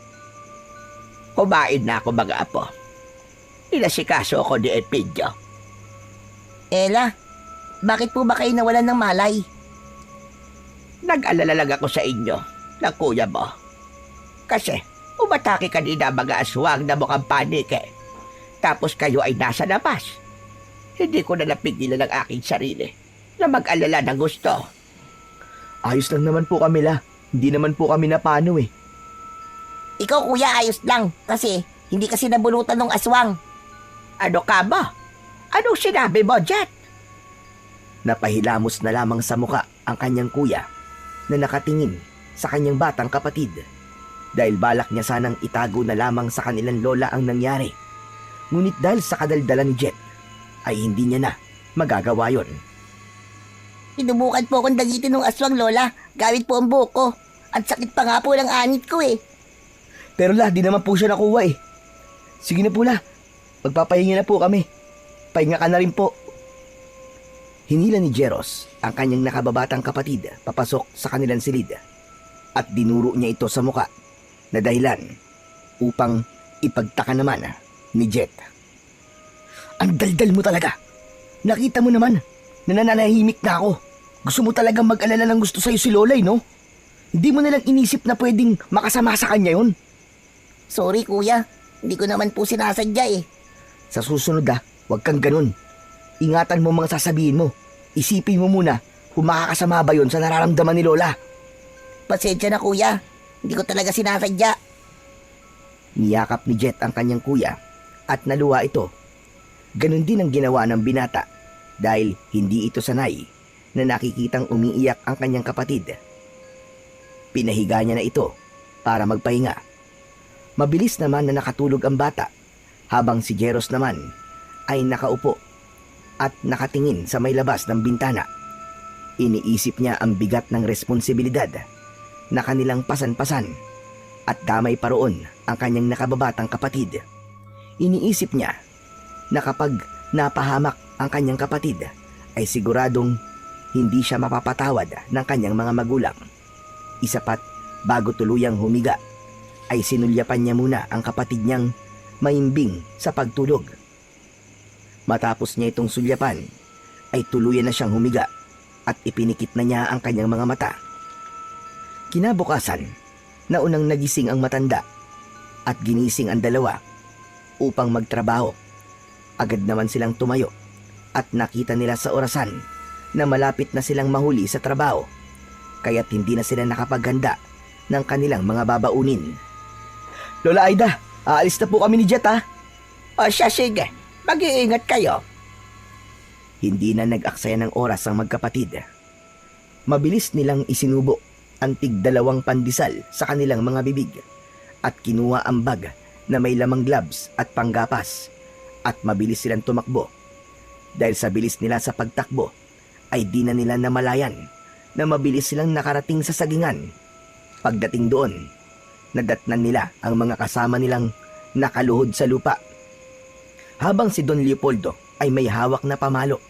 Kumain na ako, mga apo. Inasikaso ako ni Elpidio. Ella, bakit po ba kayo nawalan ng malay? Nag-alala lang ako sa inyo, ng kuya mo. Kasi, umatake kanina mga aswang na mukhang panike. Tapos kayo ay nasa labas. Hindi ko na napigilan ang aking sarili na mag-alala ng gusto. Ayos lang naman po kami, La. Hindi naman po kami napano eh. Ikaw Kuya, ayos lang. Kasi hindi kasi nabulutan ng aswang. Ano ka ba? Anong sinabi mo, Jet? Napahilamos na lamang sa muka ang kanyang kuya na nakatingin sa kanyang batang kapatid dahil balak niya sanang itago na lamang sa kanilang lola ang nangyari. Ngunit dahil sa kadaldalan ni Jet ay hindi niya na magagawa yon. Sinubukan po akong dagitin ng aswang, Lola. Gamit po ang buhok ko. Ang sakit pa nga po ng anit ko eh. Pero la, di naman po siya nakuha eh. Sige na po la, magpapahinga na po kami. Pahinga ka na rin po. Hinila ni Jeros ang kanyang nakababatang kapatid papasok sa kanilang silid at dinuro niya ito sa muka na dahilan upang ipagtaka naman ni Jet. Ang daldal mo talaga. Nakita mo naman na nananahimik na ako. Gusto mo talagang mag-alala ng gusto sa'yo si Lolay, no? Hindi mo nalang inisip na pwedeng makasama sa kanya yon. Sorry kuya, hindi ko naman po sinasadya eh. Sa susunod huwag kang ganun. Ingatan mo mga sasabihin mo. Isipin mo muna kung makakasama ba yun sa nararamdaman ni Lola. Pasensya na kuya, hindi ko talaga sinasadya. Niyakap ni Jet ang kanyang kuya at naluwa ito. Ganon din ang ginawa ng binata dahil hindi ito sanay na nakikitang umiiyak ang kanyang kapatid. Pinahiga niya na ito para magpahinga. Mabilis naman na nakatulog ang bata habang si Jeros naman ay nakaupo at nakatingin sa may labas ng bintana. Iniisip niya ang bigat ng responsibilidad na kanilang pasan-pasan at damay pa roon ang kanyang nakababatang kapatid. Iniisip niya na kapag napahamak ang kanyang kapatid ay siguradong hindi siya mapapatawad ng kanyang mga magulang. Isa pat, bago tuluyang humiga, ay sinulyapan niya muna ang kapatid niyang maimbing sa pagtulog. Matapos niya itong sulyapan, ay tuluyan na siyang humiga at ipinikit na niya ang kanyang mga mata. Kinabukasan, naunang nagising ang matanda at ginising ang dalawa upang magtrabaho. Agad naman silang tumayo at nakita nila sa orasan na malapit na silang mahuli sa trabaho, kaya't hindi na sila nakapaghanda ng kanilang mga babaunin. Lola Aida, aalis na po kami ni Jet O siya, sige. Mag-iingat kayo. Hindi na nag-aksaya ng oras ang magkapatid. Mabilis nilang isinubo ang tig-2 pandesal sa kanilang mga bibig at kinuha ang bag na may lamang gloves at panggapas at mabilis silang tumakbo. Dahil sa bilis nila sa pagtakbo ay di na nila namalayan na mabilis silang nakarating sa sagingan. Pagdating doon, nadatnan nila ang mga kasama nilang nakaluhod sa lupa. Habang si Don Leopoldo ay may hawak na pamalo,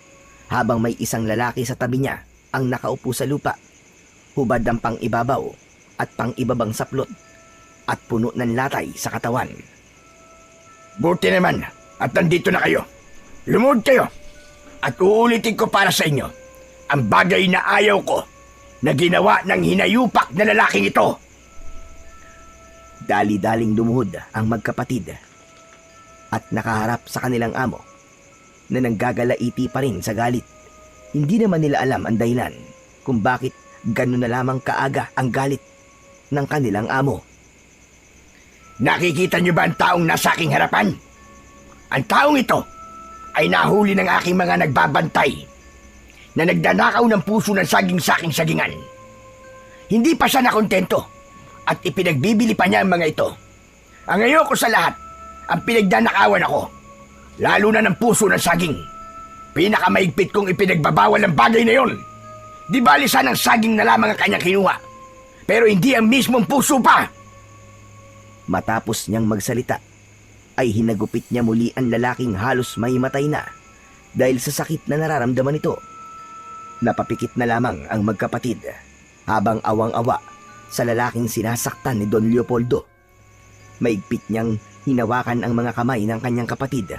habang may isang lalaki sa tabi niya ang nakaupo sa lupa, hubad ang pang-ibabaw at pang-ibabang saplot at puno ng latay sa katawan. Buti naman at nandito na kayo. Lumuhod kayo at uulitin ko para sa inyo ang bagay na ayaw ko na ginawa ng hinayupak na lalaking ito. Dali-daling lumuhod ang magkapatid at nakaharap sa kanilang amo na nanggagalaiti pa rin sa galit. Hindi naman nila alam ang dahilan kung bakit gano'n na lamang kaaga ang galit ng kanilang amo. Nakikita niyo ba ang taong nasa aking harapan? Ang taong ito ay nahuli ng aking mga nagbabantay na nagdanakaw ng puso ng saging sa aking sagingan. Hindi pa siya nakontento at ipinagbibili pa niya ang mga ito. Ang ayoko sa lahat, ang pinagdanakawan ako, lalo na ng puso ng saging. Pinakamaigpit kong ipinagbabawal ang bagay na yon. Di bali sanang saging na lamang ang kanyang kinuha, pero hindi ang mismong puso pa. Matapos niyang magsalita, ay hinagupit niya muli ang lalaking halos mahimatay na dahil sa sakit na nararamdaman nito. Napapikit na lamang ang magkapatid habang awang-awa sa lalaking sinasaktan ni Don Leopoldo. Maigpit niyang hinawakan ang mga kamay ng kanyang kapatid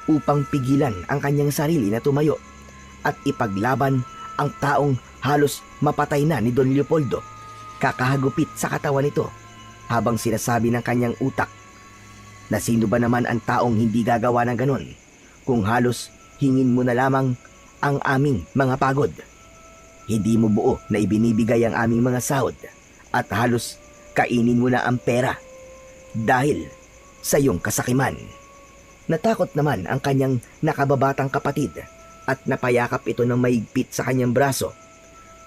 upang pigilan ang kanyang sarili na tumayo at ipaglaban ang taong halos mapatay na ni Don Leopoldo. Kakahagupit sa katawan nito habang sinasabi ng kanyang utak na sino ba naman ang taong hindi gagawa ng ganon kung halos hingin mo na lamang ang aming mga pagod. Hindi mo buo na ibinibigay ang aming mga sahod at halos kainin mo na ang pera dahil sa iyong kasakiman. Natakot naman ang kanyang nakababatang kapatid at napayakap ito ng maigpit sa kanyang braso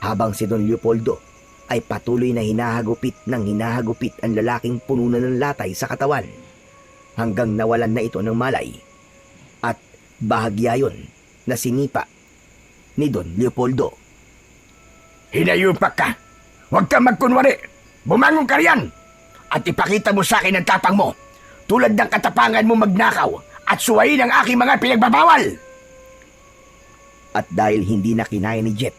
habang si Don Leopoldo ay patuloy na hinahagupit ang lalaking puno na ng latay sa katawan hanggang nawalan na ito ng malay at bahagya yon na sinipa ni Don Leopoldo. Hinayupak ka! Huwag kang magkunwari! Bumangon ka riyan at ipakita mo sa akin ang tapang mo, tulad ng katapangan mo magnakaw at suwayin ang aking mga pinagbabawal. At dahil hindi na kinaya ni Jet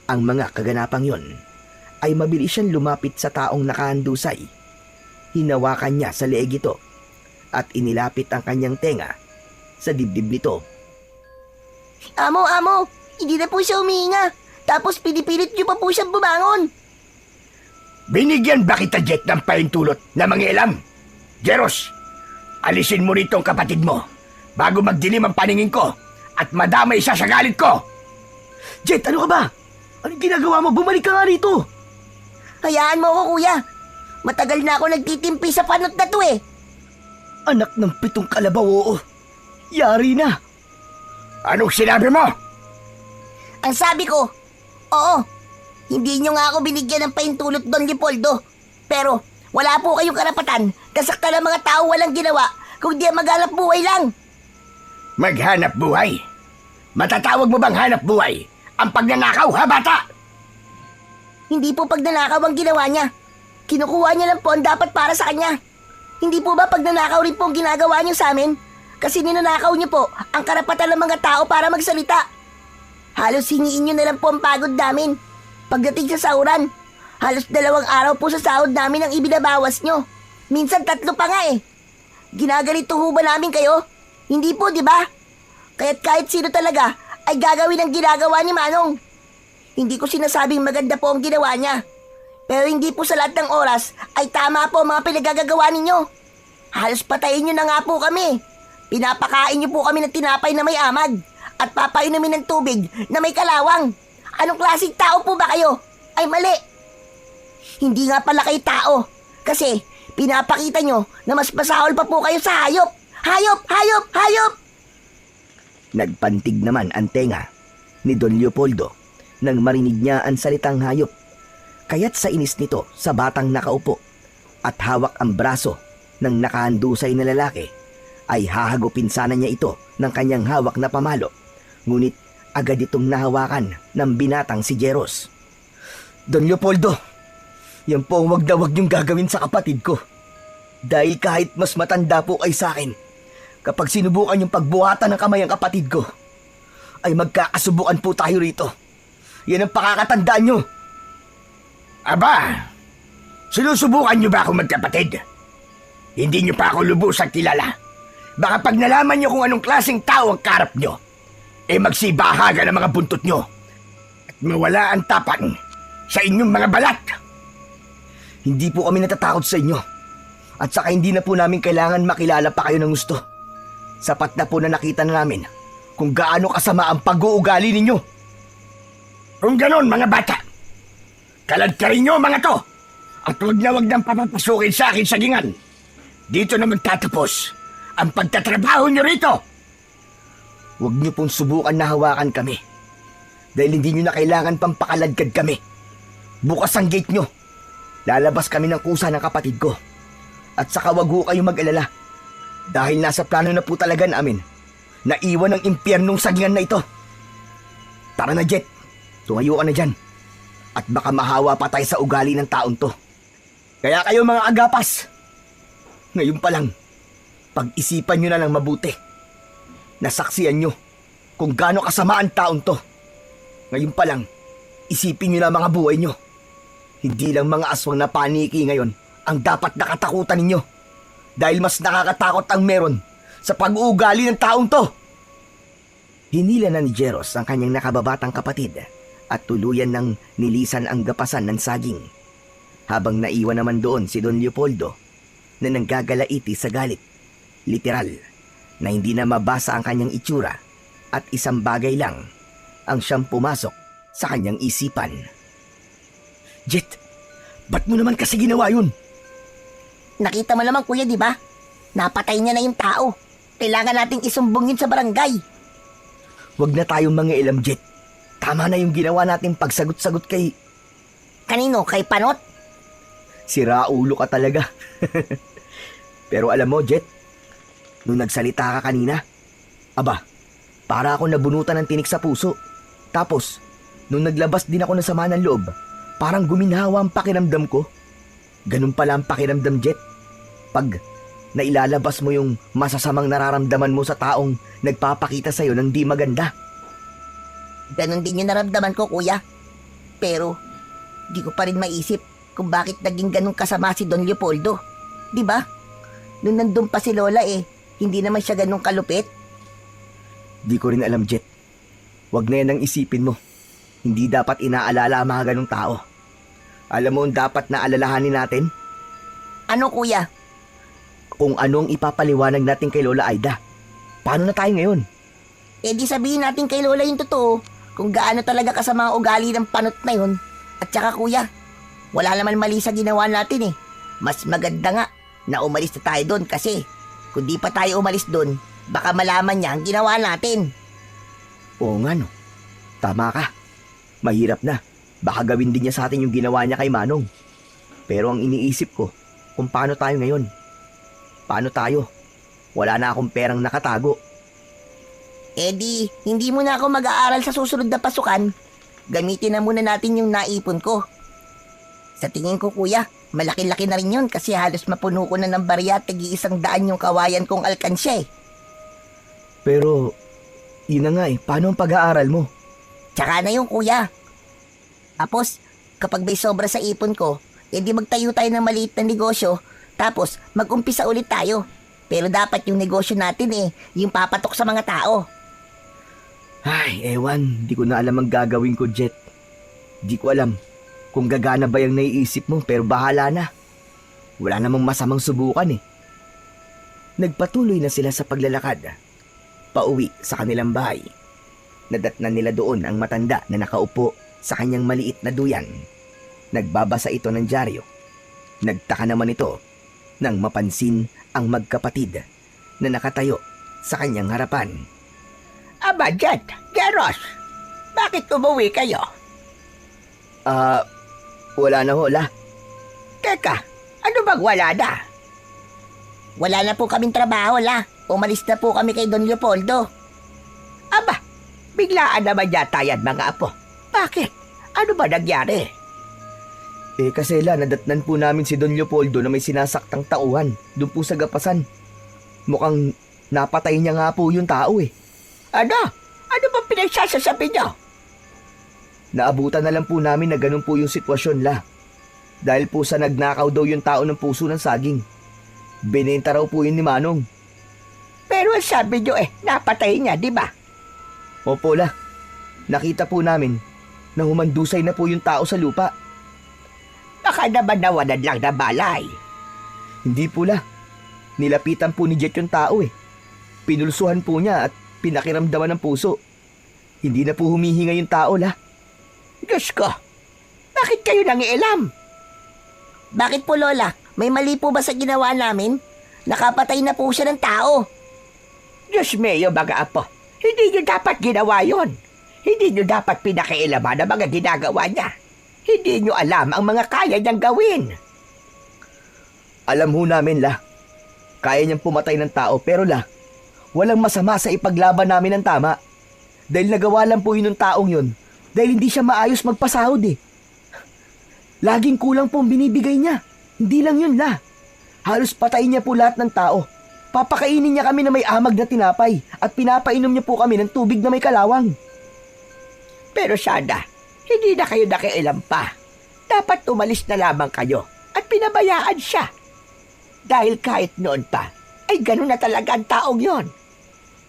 ang mga kaganapang yon, ay mabilis siyang lumapit sa taong nakahandusay. Hinawakan niya sa leeg ito at inilapit ang kanyang tenga sa dibdib nito. Amo, hindi na po siya humihinga. Tapos pinipilit niyo pa po siyang bumangon. Binigyan ba kita, Jet, ng pahintulot na mangialam? Jeros, alisin mo rito ang kapatid mo bago magdilim ang paningin ko at madamay siya sa galit ko. Jet, ano ka ba? Anong ginagawa mo? Bumalik ka nga rito! Hayaan mo ako, kuya. Matagal na ako nagtitimpi sa panot na to eh. Anak ng 7 kalabaw, oo. Yari na! Anong sinabi mo? Ang sabi ko, oo, hindi nyo nga ako binigyan ng pahintulot, Don Leopoldo. Pero wala po kayong karapatan kasaktan ng mga tao walang ginawa kung di maghanap buhay lang. Maghanap buhay? Matatawag mo bang hanap buhay ang pagnanakaw, ha, bata? Hindi po pagnanakaw ang ginawa niya. Kinukuha niya lang po ang dapat para sa kanya. Hindi po ba pagnanakaw rin po ang ginagawa niyo sa amin? Kasi ninanakaw niyo po ang karapatan ng mga tao para magsalita. Halos hingiin niyo na lang po ang pagod namin. Pagdating sa sahuran, halos 2 araw po sa sahod namin ang ibinabawas niyo. Minsan 3 pa nga eh. Ginaganito ho ba namin kayo? Hindi po, di ba? Kaya't kahit sino talaga ay gagawin ang ginagawa ni Manong. Hindi ko sinasabing maganda po ang ginawa niya. Pero hindi po sa lahat ng oras ay tama po ang mga pinagagagawa ninyo. Halos patayin niyo na nga po kami. Pinapakain niyo po kami ng tinapay na may amag at papainumin ng tubig na may kalawang. Anong klaseng tao po ba kayo? Ay mali. Hindi nga pala kayo tao. Kasi pinapakita nyo na mas masahol pa po kayo sa hayop. Hayop! Hayop! Hayop! Nagpantig naman ang tenga ni Don Leopoldo nang marinig niya ang salitang hayop. Kaya't sa inis nito sa batang nakaupo at hawak ang braso ng nakahandusay na lalaki, ay hahagupin sana niya ito ng kanyang hawak na pamalo. Ngunit agad itong nahawakan ng binatang si Jeros. Don Leopoldo, yan po ang wag na wag niyong gagawin sa kapatid ko. Dahil kahit mas matanda po kay sa akin, kapag sinubukan yung pagbuhatan ng kamay ang kapatid ko, ay magkakasubukan po tayo rito. Yan ang pakakatandaan nyo. Aba, sinusubukan niyo ba ako magkapatid? Hindi niyo pa ako lubusang kilala. Baka pag nalaman niyo kung anong klaseng tao ang karap niyo, magsibahaga ng mga buntot niyo at mawala ang tapang sa inyong mga balat. Hindi po kami natatakot sa inyo. At saka hindi na po namin kailangan makilala pa kayo ng gusto. Sapat na po na nakita na namin kung gaano kasama ang pag-uugali ninyo. Kung ganon, mga bata, kaladkarin niyo mga to at wag nang papapasukin sa akin sagingan. Dito na magtatapos ang pagtatrabaho niyo rito. Huwag niyo pong subukan na hawakan kami. Dahil hindi niyo na kailangan pang pakaladkad kami. Bukas ang gate niyo. Lalabas kami ng kusa ng kapatid ko. At saka wag ho kayong mag-alala. Dahil nasa plano na po talaga namin na iwan ang impyernong sagingan na ito. Tara na, Jet. Tumayo ka na dyan. At baka mahawa pa tayo sa ugali ng taon to. Kaya kayo mga agapas, ngayon pa lang, pag-isipan nyo na lang mabuti. Nasaksiyan nyo kung gaano kasama ang taon to. Ngayon pa lang, isipin nyo na mga buhay nyo. Hindi lang mga aswang na paniki ngayon ang dapat nakatakutan ninyo. Dahil mas nakakatakot ang meron sa pag-uugali ng taong to. Hinila na ni Jeros ang kanyang nakababatang kapatid at tuluyan ng nilisan ang gapasan ng saging. Habang naiwan naman doon si Don Leopoldo na nanggagalaiti sa galit. Literal na hindi na mabasa ang kanyang itsura at isang bagay lang ang siyang pumasok sa kanyang isipan. Jet, ba't mo naman kasi ginawa yun? Nakita mo naman, kuya, di ba? Napatay niya na yung tao. Kailangan nating isumbong yun sa barangay. Huwag na tayong mangialam, Jet. Tama na yung ginawa nating pagsagot-sagot kay... Kanino? Kay Panot? Sira ulo ka talaga. Pero alam mo, Jet, nung nagsalita ka kanina, aba, para ako nabunutan ng tinik sa puso. Tapos, nung naglabas din ako ng sama ng loob, parang guminhawa ang pakiramdam ko. Ganun pala ang pakiramdam, Jet. Pag nailalabas mo yung masasamang nararamdaman mo sa taong nagpapakita sa'yo ng di maganda. Ganon din yung naramdaman ko, kuya. Pero, di ko pa rin maisip kung bakit naging ganun kasama si Don Leopoldo. Di ba? Nung nandun pa si Lola hindi naman siya ganun kalupit. Di ko rin alam, Jet. Wag na yan ang isipin mo. Hindi dapat inaalala ang mga ganong tao. Alam mo ang dapat na alalahanin natin? Ano, kuya? Kung anong ipapaliwanag natin kay Lola Aida. Paano na tayo ngayon? Di sabihin natin kay Lola yung totoo kung gaano talaga kasama ang ugali ng panot na yun. At saka, kuya, wala naman mali sa ginawa natin. Mas maganda nga na umalis na tayo doon kasi kung di pa tayo umalis doon, baka malaman niya ang ginawa natin. Oo nga no. Tama ka. Mahirap na. Baka gawin din niya sa atin yung ginawa niya kay Manong. Pero ang iniisip ko, kung paano tayo ngayon. Paano tayo? Wala na akong perang nakatago. Hindi muna ako mag-aaral sa susunod na pasukan. Gamitin na muna natin yung naipon ko. Sa tingin ko, kuya, malaki-laki na rin yun kasi halos mapuno ko na ng barya at tig-100 yung kawayan kong alkansya. Pero, yun na nga paano ang pag-aaral mo? Tsaka na yung kuya. Tapos, kapag may sobra sa ipon ko, di magtayo tayo ng maliit na negosyo, tapos mag-umpisa ulit tayo. Pero dapat yung negosyo natin yung papatok sa mga tao. Ay, ewan, di ko na alam ang gagawin ko, Jet. Di ko alam kung gagana ba yung naiisip mo, pero bahala na. Wala namang masamang subukan Nagpatuloy na sila sa paglalakad. Pauwi sa kanilang bahay. Nadatnan nila doon ang matanda na nakaupo sa kanyang maliit na duyan. Nagbabasa ito ng dyaryo. Nagtaka naman ito nang mapansin ang magkapatid na nakatayo sa kanyang harapan. Aba, Jet, Geros, bakit umuwi kayo? Wala na ho, La. Teka, ano bang wala na? Wala na po kaming trabaho, La. Umalis na po kami kay Don Leopoldo. Aba, biglaan naman yata yan mga apo. Bakit? Ano ba nangyari? Kasi La, nadatnan po namin si Don Leopoldo na may sinasaktang tauhan doon po sa gapasan. Mukhang napatay niya nga po yung tao Ano? Ano ba pinagsasasabi niyo? Naabutan na lang po namin na ganun po yung sitwasyon, La. Dahil po sa nagnakaw daw yung tao ng puso ng saging. Binenta raw po yun ni Manong. Pero sabi niyo napatay niya, di ba? Opo, La. Nakita po namin na humandusay na po yung tao sa lupa. Baka naman nawalan lang na balay. Hindi po, La. Nilapitan po ni Jet yung tao Pinulsuhan po niya at pinakiramdaman ng puso. Hindi na po humihinga yung tao, La. Diyos ko, bakit kayo nangialam? Bakit po, Lola? May mali po ba sa ginawa namin? Nakapatay na po siya ng tao. Diyos mio, mga apo, hindi niyo dapat ginawa yon. Hindi niyo dapat pinakialaman ang mga ginagawa niya. Hindi niyo alam ang mga kaya niyang gawin. Alam ho namin, La. Kaya niyang pumatay ng tao, pero La, walang masama sa ipaglaban namin ng tama. Dahil nagawa lang po yun ng taong yun. Dahil hindi siya maayos magpasahod Laging kulang po ang binibigay niya. Hindi lang yun, La. Halos patayin niya po lahat ng tao. Papakainin niya kami na may amag na tinapay at pinapainom niya po kami ng tubig na may kalawang. Pero sana, hindi na kayo nakialam pa. Dapat umalis na lamang kayo at pinabayaan siya. Dahil kahit noon pa, ay ganun na talaga ang taong yon.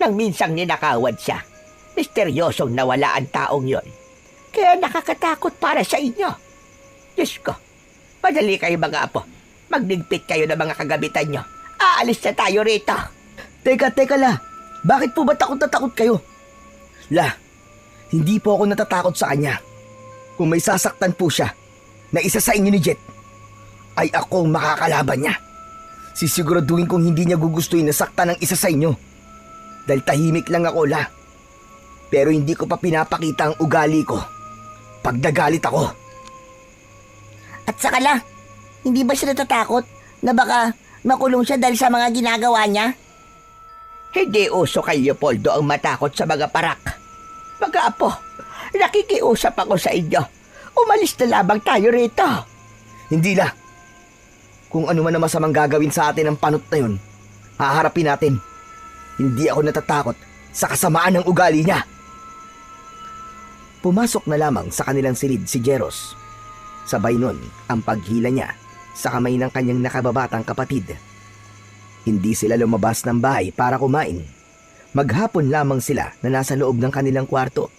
Nang minsang ninakawan siya, misteryosong nawala ang taong yon. Kaya nakakatakot para sa inyo. Diyos ko, madali kayo mga apo. Magligpit kayo ng mga kagamitan nyo. Aalis na tayo rito. Teka, La. Bakit po ba takot na takot kayo? La, hindi po ako natatakot sa kanya. Kung may sasaktan po siya na isa sa inyo ni Jet, ay ako ang makakalaban niya. Sisiguraduhin kong hindi niya gugustuhin na saktan ng isa sa inyo. Dahil tahimik lang ako, La. Pero hindi ko pa pinapakita ang ugali ko pag nagalit ako. At saka, La, hindi ba siya natatakot na baka makulong siya dahil sa mga ginagawa niya? Hindi uso kay Leopoldo ang matakot sa mga parak. Mga apo, nakikiusap ako sa inyo. Umalis na lamang tayo rito. Hindi, La. Kung ano man ang masamang gagawin sa atin ng panot na yun, haharapin natin. Hindi ako natatakot sa kasamaan ng ugali niya. Pumasok na lamang sa kanilang silid si Jeros. Sabay nun ang paghila niya sa kamay ng kanyang nakababatang kapatid. Hindi sila lumabas ng bahay para kumain. Maghapon lamang sila na nasa loob ng kanilang kwarto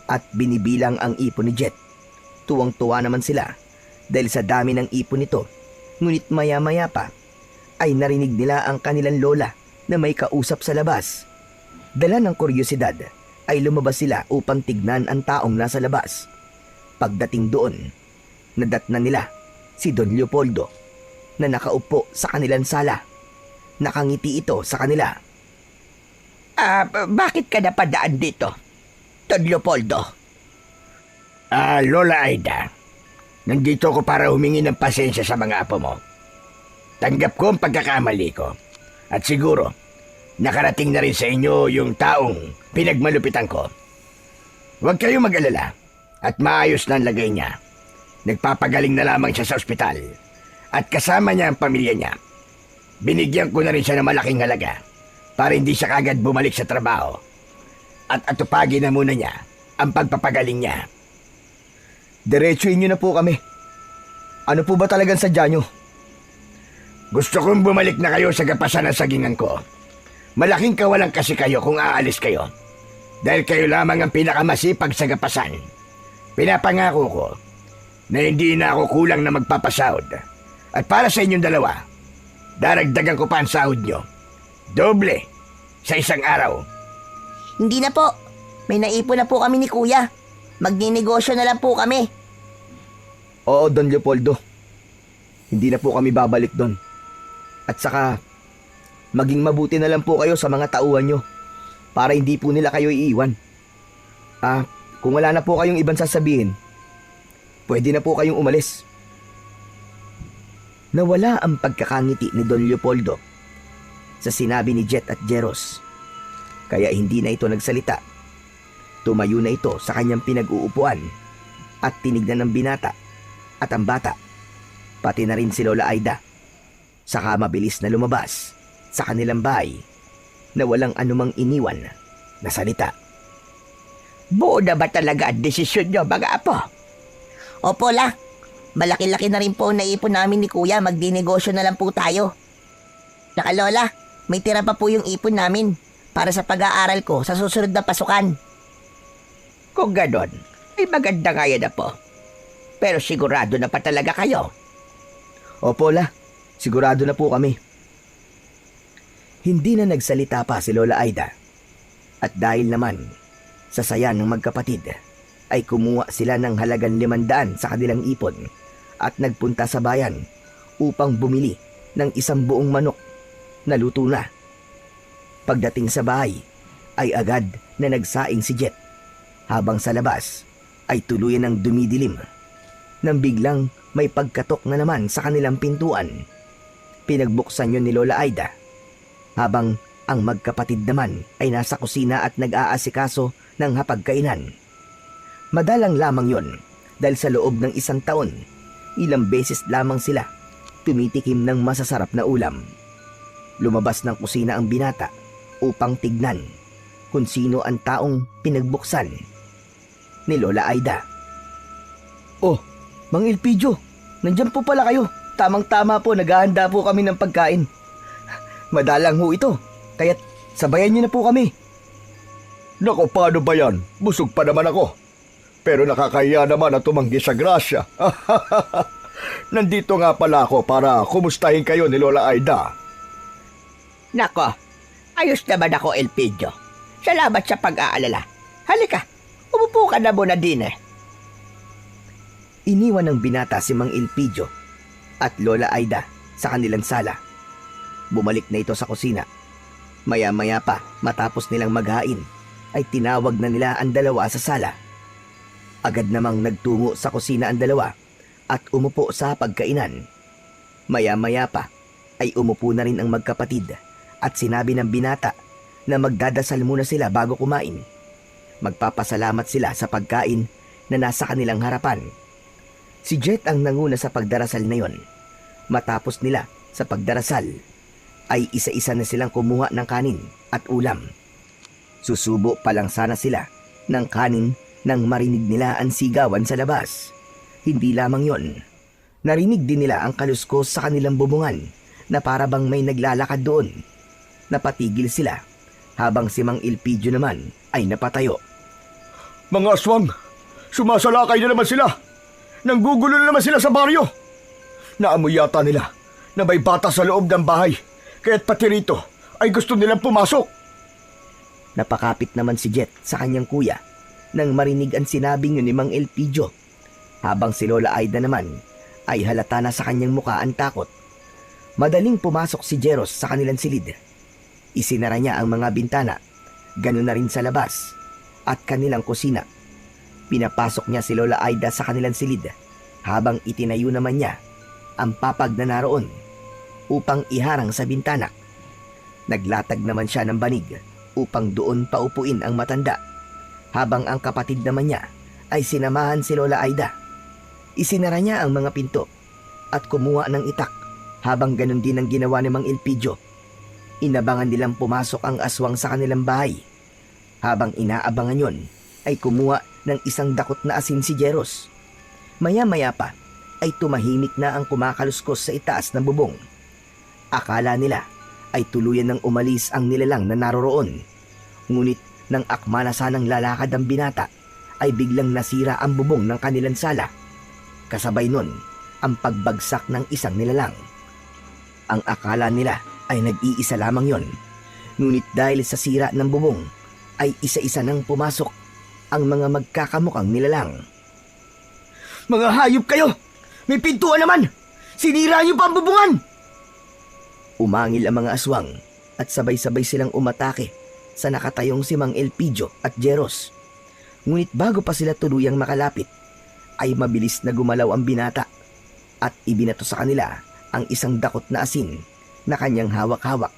at binibilang ang ipon ni Jet. Tuwang-tuwa naman sila dahil sa dami ng ipon nito. Ngunit maya-maya pa ay narinig nila ang kanilang lola na may kausap sa labas. Dala ng kuryosidad ay lumabas sila upang tignan ang taong nasa labas. Pagdating doon, nadatnan nila si Don Leopoldo na nakaupo sa kanilang sala. Nakangiti ito sa kanila. Bakit ka napadaan dito, Don Leopoldo? Lola Aida, nandito ko para humingi ng pasensya sa mga apo mo. Tanggap ko ang pagkakamali ko. At siguro, nakarating na rin sa inyo yung taong pinagmalupitan ko. Huwag kayong mag-alala at maayos na ang lagay niya. Nagpapagaling na lamang siya sa ospital at kasama niya ang pamilya niya. Binigyan ko na rin siya ng malaking halaga para hindi siya kagad bumalik sa trabaho at atupagin na muna niya ang pagpapagaling niya. Diretsuin niyo na po kami. Ano po ba talagang sadya niyo? Gusto kong bumalik na kayo sa gapasan ng sagingan ko. Malaking kawalan kasi kayo kung aalis kayo. Dahil kayo lamang ang pinakamasipag sa gapasan. Pinapangako ko na hindi na ako kulang na magpapasahod. At para sa inyong dalawa, daragdagan ko pa ang sahod nyo. Doble sa isang araw. Hindi na po. May naipon na po kami ni Kuya. Magninegosyo na lang po kami. Oo, Don Leopoldo. Hindi na po kami babalik doon. At saka, maging mabuti na lang po kayo sa mga tauhan nyo para hindi po nila kayo iiwan. Kung wala na po kayong ibang sasabihin, pwede na po kayong umalis. Nawala ang pagkakangiti ni Don Leopoldo sa sinabi ni Jet at Jeros. Kaya hindi na ito nagsalita. Tumayo na ito sa kanyang pinag-uupuan at tinignan ng binata at ang bata, pati na rin si Lola Aida. Saka mabilis na lumabas sa kanilang bahay na walang anumang iniwan na salita. Buo na ba talaga ang desisyon nyo, mga apo? Opo, La. Malaki-laki na rin po ang naipon namin ni Kuya. Magdinegosyo na lang po tayo. Saka Lola, may tira pa po yung ipon namin para sa pag-aaral ko sa susunod na pasukan. Kung ganon, ay maganda nga yan, apo. Pero sigurado na pa talaga kayo. Opo, La. Sigurado na po kami. Hindi na nagsalita pa si Lola Aida. At dahil naman sa saya ng magkapatid, ay kumuha sila ng halagang 500 sa kanilang ipon at nagpunta sa bayan upang bumili ng isang buong manok na luto na. Pagdating sa bahay, ay agad na nagsaing si Jet habang sa labas ay tuluyan ng dumidilim nang biglang may pagkatok na naman sa kanilang pintuan. Pinagbuksan yun ni Lola Aida habang ang magkapatid naman ay nasa kusina at nag-aasikaso ng hapagkainan. Madalang lamang yon dahil sa loob ng 1 taon, ilang beses lamang sila tumitikim ng masasarap na ulam. Lumabas ng kusina ang binata upang tignan kung sino ang taong pinagbuksan ni Lola Aida. Oh, Mang Elpidio, nandyan po pala kayo. Tamang-tama po, naghahanda po kami ng pagkain. Madalang ho ito, kaya't sabayan niyo na po kami. Nako, paano ba yan? Busog pa naman ako. Pero nakakahiya naman na tumanggi sa grasya. Nandito nga pala ako para kumustahin kayo ni Lola Aida. Nako, ayos naman ako, Elpidio. Salamat sa pag-aalala. Halika, umupo ka na muna din eh. Iniwan ng binata si Mang Elpidio at Lola Aida sa kanilang sala. Bumalik na ito sa kusina. Maya-maya pa, matapos nilang maghain, ay tinawag na nila ang dalawa sa sala. Agad namang nagtungo sa kusina ang dalawa at umupo sa pagkainan. Maya-maya pa, ay umupo na rin ang magkapatid at sinabi ng binata na magdadasal muna sila bago kumain. Magpapasalamat sila sa pagkain na nasa kanilang harapan. Si Jet ang nanguna sa pagdarasal na yon Matapos nila sa pagdarasal, ay isa-isa na silang kumuha ng kanin at ulam. Susubo pa lang sana sila ng kanin nang marinig nila ang sigawan sa labas. Hindi lamang yon, narinig din nila ang kaluskos sa kanilang bubungan na para bang may naglalakad doon. Napatigil sila habang si Mang Elpidio naman ay napatayo. Mga aswang, sumasalakay na naman sila. Nanggugulo na naman sila sa baryo. Naamoy yata nila na may bata sa loob ng bahay, kaya't pati rito ay gusto nilang pumasok. Napakapit naman si Jet sa kanyang kuya nang marinig ang sinabing yun ni Mang Elpidio, habang si Lola Aida naman ay halata na sa kanyang muka ang takot. Madaling pumasok si Jeros sa kanilang silid. Isinara niya ang mga bintana, ganoon na rin sa labas at kanilang kusina. Pinapasok niya si Lola Aida sa kanilang silid habang itinayo naman niya ang papag na naroon upang iharang sa bintana. Naglatag naman siya ng banig upang doon paupuin ang matanda, habang ang kapatid naman niya ay sinamahan si Lola Aida. Isinara niya ang mga pinto at kumuha ng itak, habang ganun din ang ginawa ni Mang Elpidio. Inabangan nilang pumasok ang aswang sa kanilang bahay. Habang inaabangan yon, ay kumuha ng isang dakot na asin si Jeros. Maya-maya pa ay tumahimik na ang kumakaluskos sa itaas ng bubong. Akala nila ay tuluyan ng umalis ang nilalang na naroroon. Ngunit nang akma na sanang lalakad ang binata, ay biglang nasira ang bubong ng kanilang sala. Kasabay nun ang pagbagsak ng isang nilalang. Ang akala nila ay nag-iisa lamang yon. Ngunit dahil sa sira ng bubong, ay isa-isa nang pumasok ang mga magkakamukhang nilalang. Mga hayop kayo! May pintuan naman! Sinira niyo pa ang bubungan! Umangil ang mga aswang at sabay-sabay silang umatake sa nakatayong si Mang Elpidio at Jeros. Ngunit bago pa sila tuluyang makalapit, ay mabilis na gumalaw ang binata at ibinato sa kanila ang isang dakot na asin na kanyang hawak-hawak.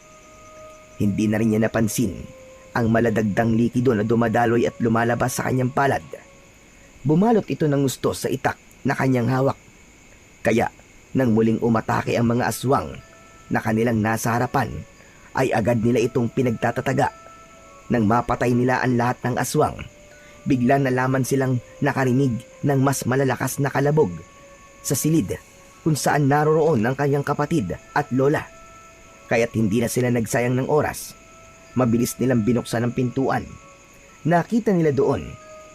Hindi na rin niya napansin ang maladagdang likido na dumadaloy at lumalabas sa kanyang palad. Bumalot ito ng gusto sa itak na kanyang hawak. Kaya nang muling umatake ang mga aswang na kanilang nasa harapan, ay agad nila itong pinagtatataga. Nang mapatay nila ang lahat ng aswang, bigla nalaman silang nakarinig ng mas malalakas na kalabog sa silid kung saan naroroon ang kanyang kapatid at lola. Kaya't hindi na sila nagsayang ng oras. Mabilis nilang binuksan ang pintuan. Nakita nila doon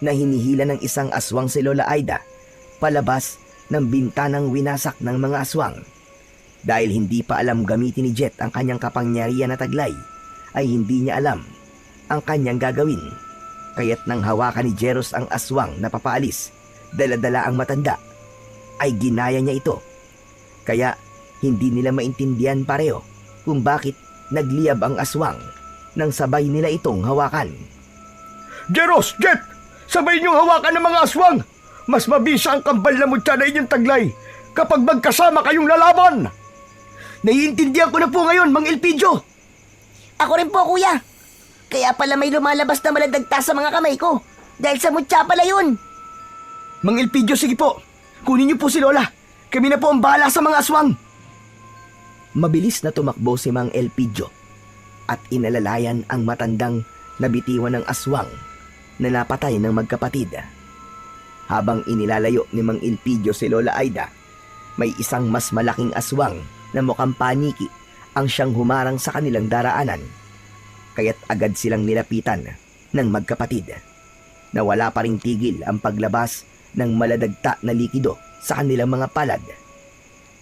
na hinihila ng isang aswang si Lola Aida palabas ng bintanang winasak ng mga aswang. Dahil hindi pa alam gamitin ni Jet ang kanyang kapangyarihan na taglay, ay hindi niya alam ang kanyang gagawin. Kaya't nang hawakan ni Jeros ang aswang na papaalis, dala-dala ang matanda, ay ginaya niya ito. Kaya hindi nila maintindihan pareho kung bakit nagliyab ang aswang nang sabay nila itong hawakan. Jeros! Jet! Sabay niyong hawakan ng mga aswang! Mas mabisa ang kambal na mutya na inyong taglay kapag magkasama kayong lalaban! Naiintindihan ko na po ngayon, Mang Elpidio! Ako rin po, kuya. Kaya pala may lumalabas na maladagta sa mga kamay ko. Dahil sa mutya pala yun. Mang Elpidio, sige po. Kunin niyo po si Lola. Kami na po ang bahala sa mga aswang. Mabilis na tumakbo si Mang Elpidio at inalalayan ang matandang nabitiwan ng aswang na napatay ng magkapatid. Habang inilalayo ni Mang Elpidio si Lola Aida, may isang mas malaking aswang na mukhang paniki ang siyang humarang sa kanilang daraanan. Kaya't agad silang nilapitan ng magkapatid. Nawala pa ring tigil ang paglabas ng maladagta na likido sa kanilang mga palad.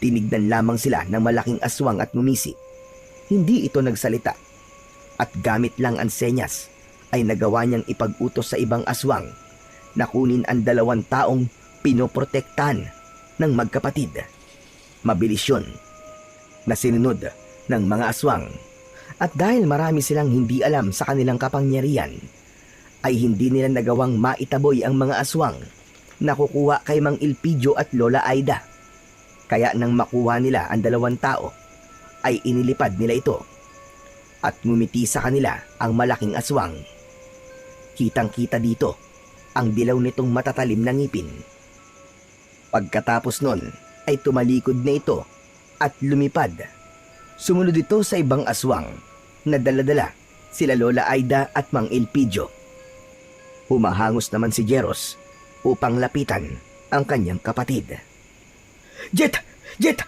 Tinignan lamang sila ng malaking aswang at ngumisi. Hindi ito nagsalita at gamit lang ang senyas ay nagawa niyang ipag-utos sa ibang aswang na kunin ang 2 taong pinoprotektahan ng magkapatid. Mabilis yun na sinunod ng mga aswang. At dahil marami silang hindi alam sa kanilang kapangyarihan, ay hindi nila nagawang maitaboy ang mga aswang na kukuha kay Mang Elpidio at Lola Aida. Kaya nang makuha nila ang 2 tao, ay inilipad nila ito at ngumiti sa kanila ang malaking aswang. Kitang-kita dito ang dilaw nitong matatalim na ngipin. Pagkatapos nun ay tumalikod na ito at lumipad. Sumunod ito sa ibang aswang na dala-dala sila Lola Aida at Mang Elpidio. Humahangos naman si Jeros upang lapitan ang kanyang kapatid. Jet! Jet!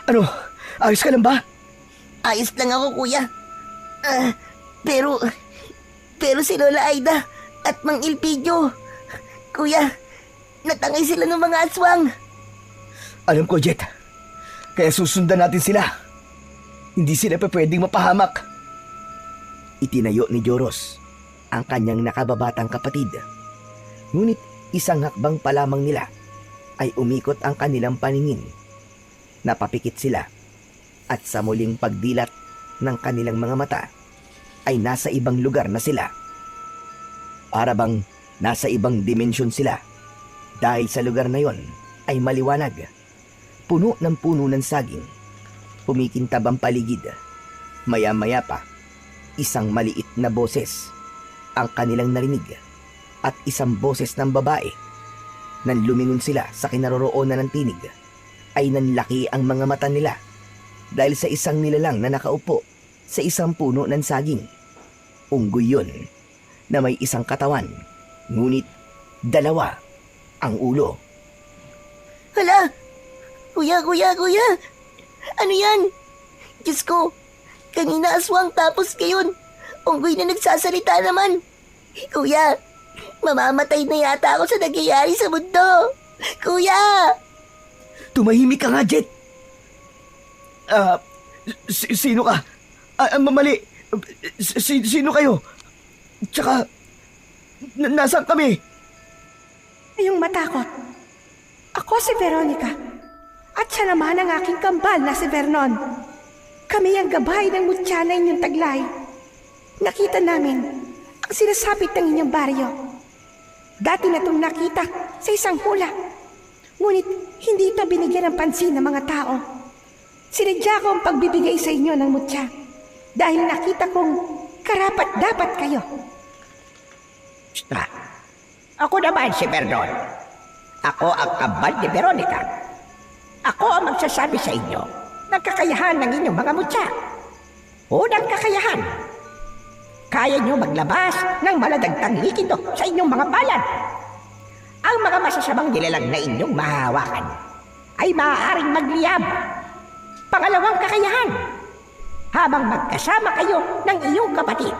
Ano? Ayos ka lang ba? Ayos lang ako, kuya. Pero si Lola Aida at Mang Elpidio, kuya, natangay sila ng mga aswang. Alam ko, Jet. Kaya susundan natin sila. Hindi sila pa pwedeng mapahamak. Itinayo ni Joros ang kanyang nakababatang kapatid. Ngunit isang hakbang pa lamang nila ay umikot ang kanilang paningin. Napapikit sila at sa muling pagdilat ng kanilang mga mata ay nasa ibang lugar na sila. Para bang nasa ibang dimensyon sila dahil sa lugar na yon ay maliwanag. Puno ng saging. Pumikintab ang paligid. Maya-maya pa, isang maliit na boses ang kanilang narinig at isang boses ng babae. Nang lumingon sila sa kinaroroonan ng tinig, ay nanlaki ang mga mata nila dahil sa isang nilalang na nakaupo sa isang puno ng saging. Unggoy yun na may isang katawan, ngunit dalawa ang ulo. Hala! Kuya! Ano yan? Diyos ko, kanina aswang tapos ngayon, unggoy na nagsasalita naman. Kuya, mamamatay na yata ako sa nangyayari sa mundo. Kuya! Tumahimik ka nga, Jet! Sino ka? Mali! Sino kayo? Tsaka, nasaan kami? Ayong matakot. Ako si Veronica. At siya naman ang aking kambal na si Vernon. Kami ang gabay ng mutya na inyong taglay. Nakita namin ang sinasapit ng inyong baryo. Dati na itong nakita sa isang hula. Ngunit hindi ito binigyan ng pansin ng mga tao. Sinadya ko ang pagbibigay sa inyo ng mutya dahil nakita kong karapat-dapat kayo. Basta, ako naman si Vernon. Ako ang kambal ni Veronica. Ako ang magsasabi sa inyo ng kakayahan ng inyong mga mutya. Unang kakayahan, kaya nyo maglabas ng maladagtang likido sa inyong mga palad. Ang mga masasamang nilalang na inyong mahahawakan ay maaaring magliyab. Pangalawang kakayahan, habang magkasama kayo ng iyong kapatid,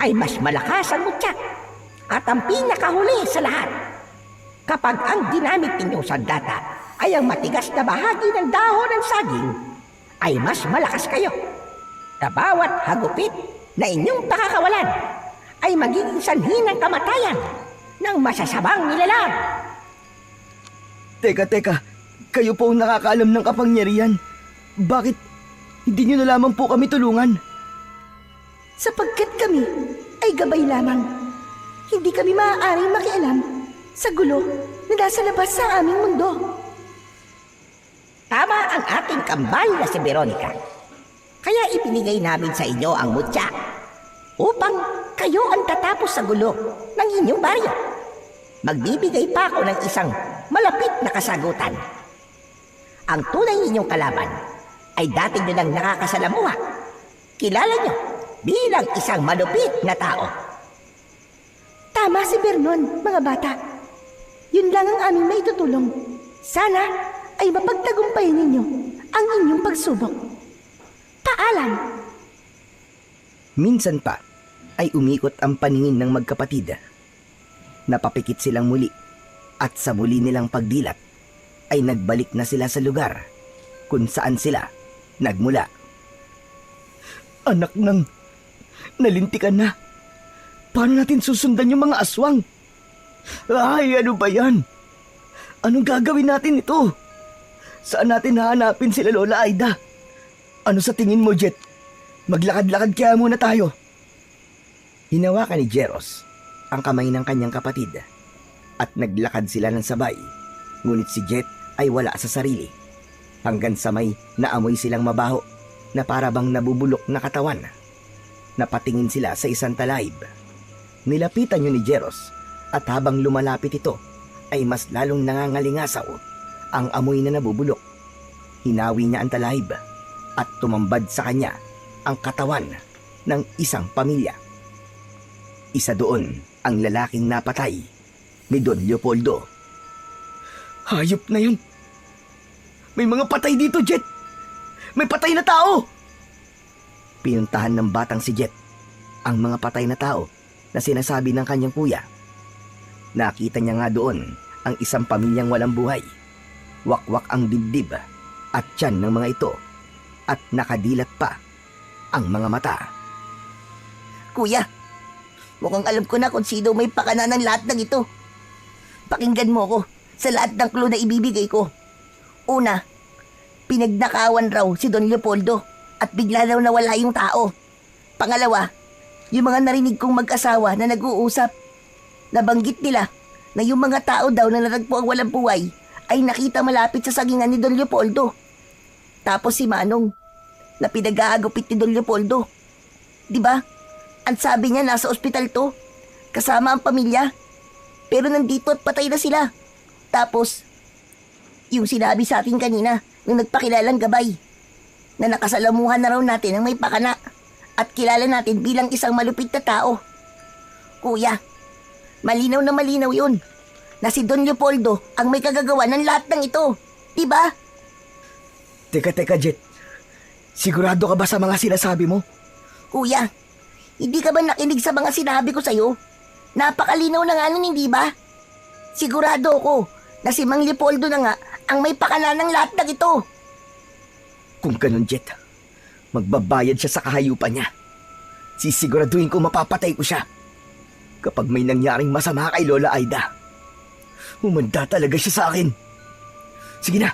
ay mas malakas ang mutya. At ang pinakahuli sa lahat, kapag ang ginamit ninyong sandata ay ang matigas na bahagi ng dahon ng saging, ay mas malakas kayo. Sa bawat hagupit na inyong pakakawalan, ay magiging sanhi ng kamatayan ng masasabang nilalang. Teka, kayo po ang nakakaalam ng kapangyarihan. Bakit hindi nyo na lamang po kami tulungan? Sapagkat kami ay gabay lamang. Hindi kami maaaring makialam sa gulo na nasa labas sa aming mundo. Tama ang ating kambal na si Veronica. Kaya ibinigay namin sa inyo ang mutya upang kayo ang tatapos sa gulo ng inyong baryo. Magbibigay pa ako ng isang malapit na kasagutan. Ang tunay ninyong kalaban ay dati nyo nang nakakasalamuha. Kilala nyo bilang isang malupit na tao. Tama si Vernon, mga bata. Yun lang ang aming maitutulong. Sana ay mapagtagumpayin ninyo ang inyong pagsubok. Paalam! Minsan pa ay umikot ang paningin ng magkapatid. Napapikit silang muli at sa muli nilang pagdilat ay nagbalik na sila sa lugar kung saan sila nagmula. Anak ng nalintikan na. Paano natin susundan yung mga aswang? Ay, ano ba yan? Anong gagawin natin ito? Saan natin hahanapin sila Lola Aida? Ano sa tingin mo, Jet? Maglakad-lakad kaya muna tayo. Hinawakan ni Jeros ang kamay ng kanyang kapatid at naglakad sila ng sabay. Ngunit si Jet ay wala sa sarili. Hanggang sa may naamoy silang mabaho na para bang nabubulok na katawan. Napatingin sila sa isang talayb. Nilapitan yun ni Jeros at habang lumalapit ito ay mas lalong nangangalingasaw ang amoy na nabubulok. hinawi niya ang talahib at tumambad sa kanya ang katawan ng isang pamilya. Isa doon ang lalaking napatay ni Don Leopoldo. Hayop na yun! May mga patay dito, Jet! May patay na tao! Pinuntahan ng batang si Jet ang mga patay na tao na sinasabi ng kanyang kuya. Nakita niya nga doon ang isang pamilyang walang buhay. Wakwak ang dibdib at tiyan ng mga ito at nakadilat pa ang mga mata. Kuya, mukhang alam ko na kung sino may pakana ng lahat ng ito. Pakinggan mo ko sa lahat ng clue na ibibigay ko. Una, pinagnakawan raw si Don Leopoldo at bigla raw nawala yung tao. Pangalawa, yung mga narinig kong mag-asawa na nag-uusap, nabanggit nila na yung mga tao daw na naragpo ang walang buhay ay nakita malapit sa sagingan ni Don Leopoldo. Tapos si Manong, na pinag-aagupit ni Don Leopoldo. Diba? Ang sabi niya nasa ospital to, kasama ang pamilya. Pero nandito at patay na sila. Tapos, yung sinabi sa atin kanina, nung nagpakilalang gabay, na nakasalamuhan na raw natin ang may pakana at kilala natin bilang isang malupit na tao. Kuya, malinaw na malinaw yun na si Don Leopoldo ang may kagagawa ng lahat ng ito. Diba? Teka, Jet. Sigurado ka ba sa mga sinasabi mo? Kuya, hindi ka ba nakinig sa mga sinabi ko sa'yo? Napakalinaw na nga nun, hindi ba? Sigurado ako na si Mang Leopoldo na nga ang may pakana ng lahat ng ito. Kung ganun, Jet, magbabayad siya sa kahayupan niya. Sisiguraduhin ko mapapatay ko siya. Kapag may nangyaring masama kay Lola Aida, humanda talaga siya sa akin. Sige na,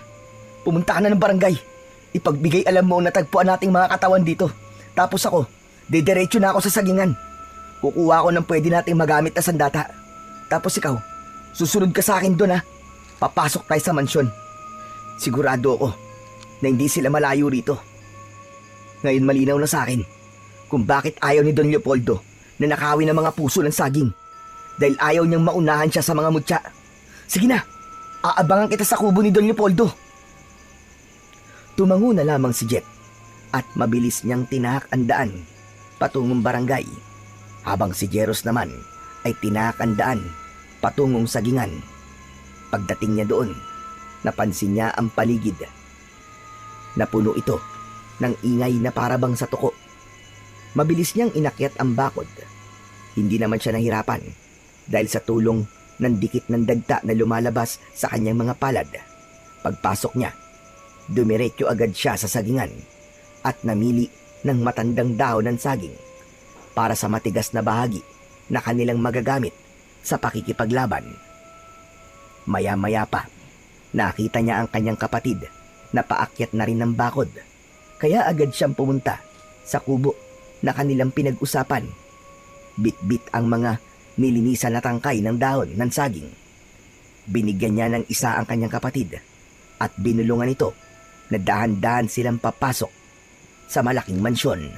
pumunta ka na ng barangay. Ipagbigay alam mo na tagpuan nating mga katawan dito. Tapos ako, didiretso na ako sa sagingan. Kukuha ko ng pwede nating magamit na sandata. Tapos ikaw, susunod ka sa akin doon ha. Papasok tayo sa mansyon. Sigurado ako na hindi sila malayo rito. Ngayon malinaw na sa akin kung bakit ayaw ni Don Leopoldo na nakawin ng mga puso ng saging. Dahil ayaw niyang maunahan siya sa mga mutya. Sige na, aabangan kita sa kubo ni Don Leopoldo. Tumango na lamang si Jet at mabilis niyang tinahak ang daan patungong barangay, habang si Jeros naman ay tinahak ang daan patungong sagingan. Pagdating niya doon, napansin niya ang paligid. Napuno ito ng ingay na parabang sa tuko. Mabilis niyang inakyat ang bakod. Hindi naman siya nahirapan dahil sa tulong ng dikit ng dagta na lumalabas sa kanyang mga palad. Pagpasok niya, dumiretso agad siya sa sagingan at namili ng matandang dahon ng saging para sa matigas na bahagi na kanilang magagamit sa pakikipaglaban. Maya-maya pa, nakita niya ang kanyang kapatid na paakyat na rin ng bakod, kaya agad siyang pumunta sa kubo na kanilang pinag-usapan. Bit-bit ang mga nilinisan na tangkay ng dahon ng saging. Binigyan niya ng isa ang kanyang kapatid at binulungan ito na dahan-dahan silang papasok sa malaking mansyon.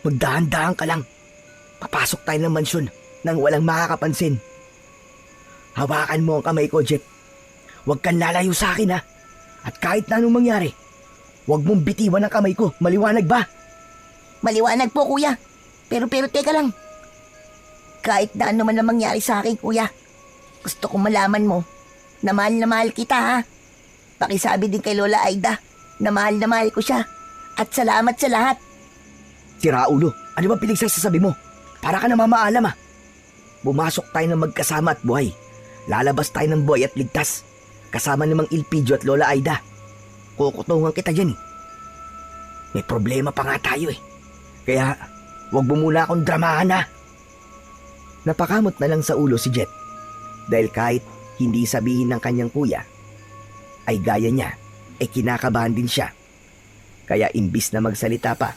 Magdahan-dahan ka lang. Papasok tayo ng mansyon nang walang makakapansin. Hawakan mo ang kamay ko, Jet. Huwag kang lalayo sa akin, ha? At kahit na anong mangyari, huwag mong bitiwan ang kamay ko. Maliwanag ba? Maliwanag po, kuya. Pero teka lang. Kahit na ano man ang mangyari sa akin, kuya, gusto kong malaman mo na mahal kita, ha? Pakisabi din kay Lola Aida na mahal ko siya. At salamat sa lahat. Sira ulo, ano ba pinagsasabi mo? Para ka na mamaalam, ha? Bumasok tayo ng magkasama at buhay. Lalabas tayo ng buhay at ligtas. Kasama namang Ilpidio at Lola Aida. Kukutungan kita dyan, eh. May problema pa nga tayo, eh. Kaya, wag mo muna akong dramahan, ha? Napakamot na lang sa ulo si Jet. Dahil kahit hindi sabihin ng kanyang kuya, ay gaya niya, ay kinakabahan din siya. Kaya imbis na magsalita pa,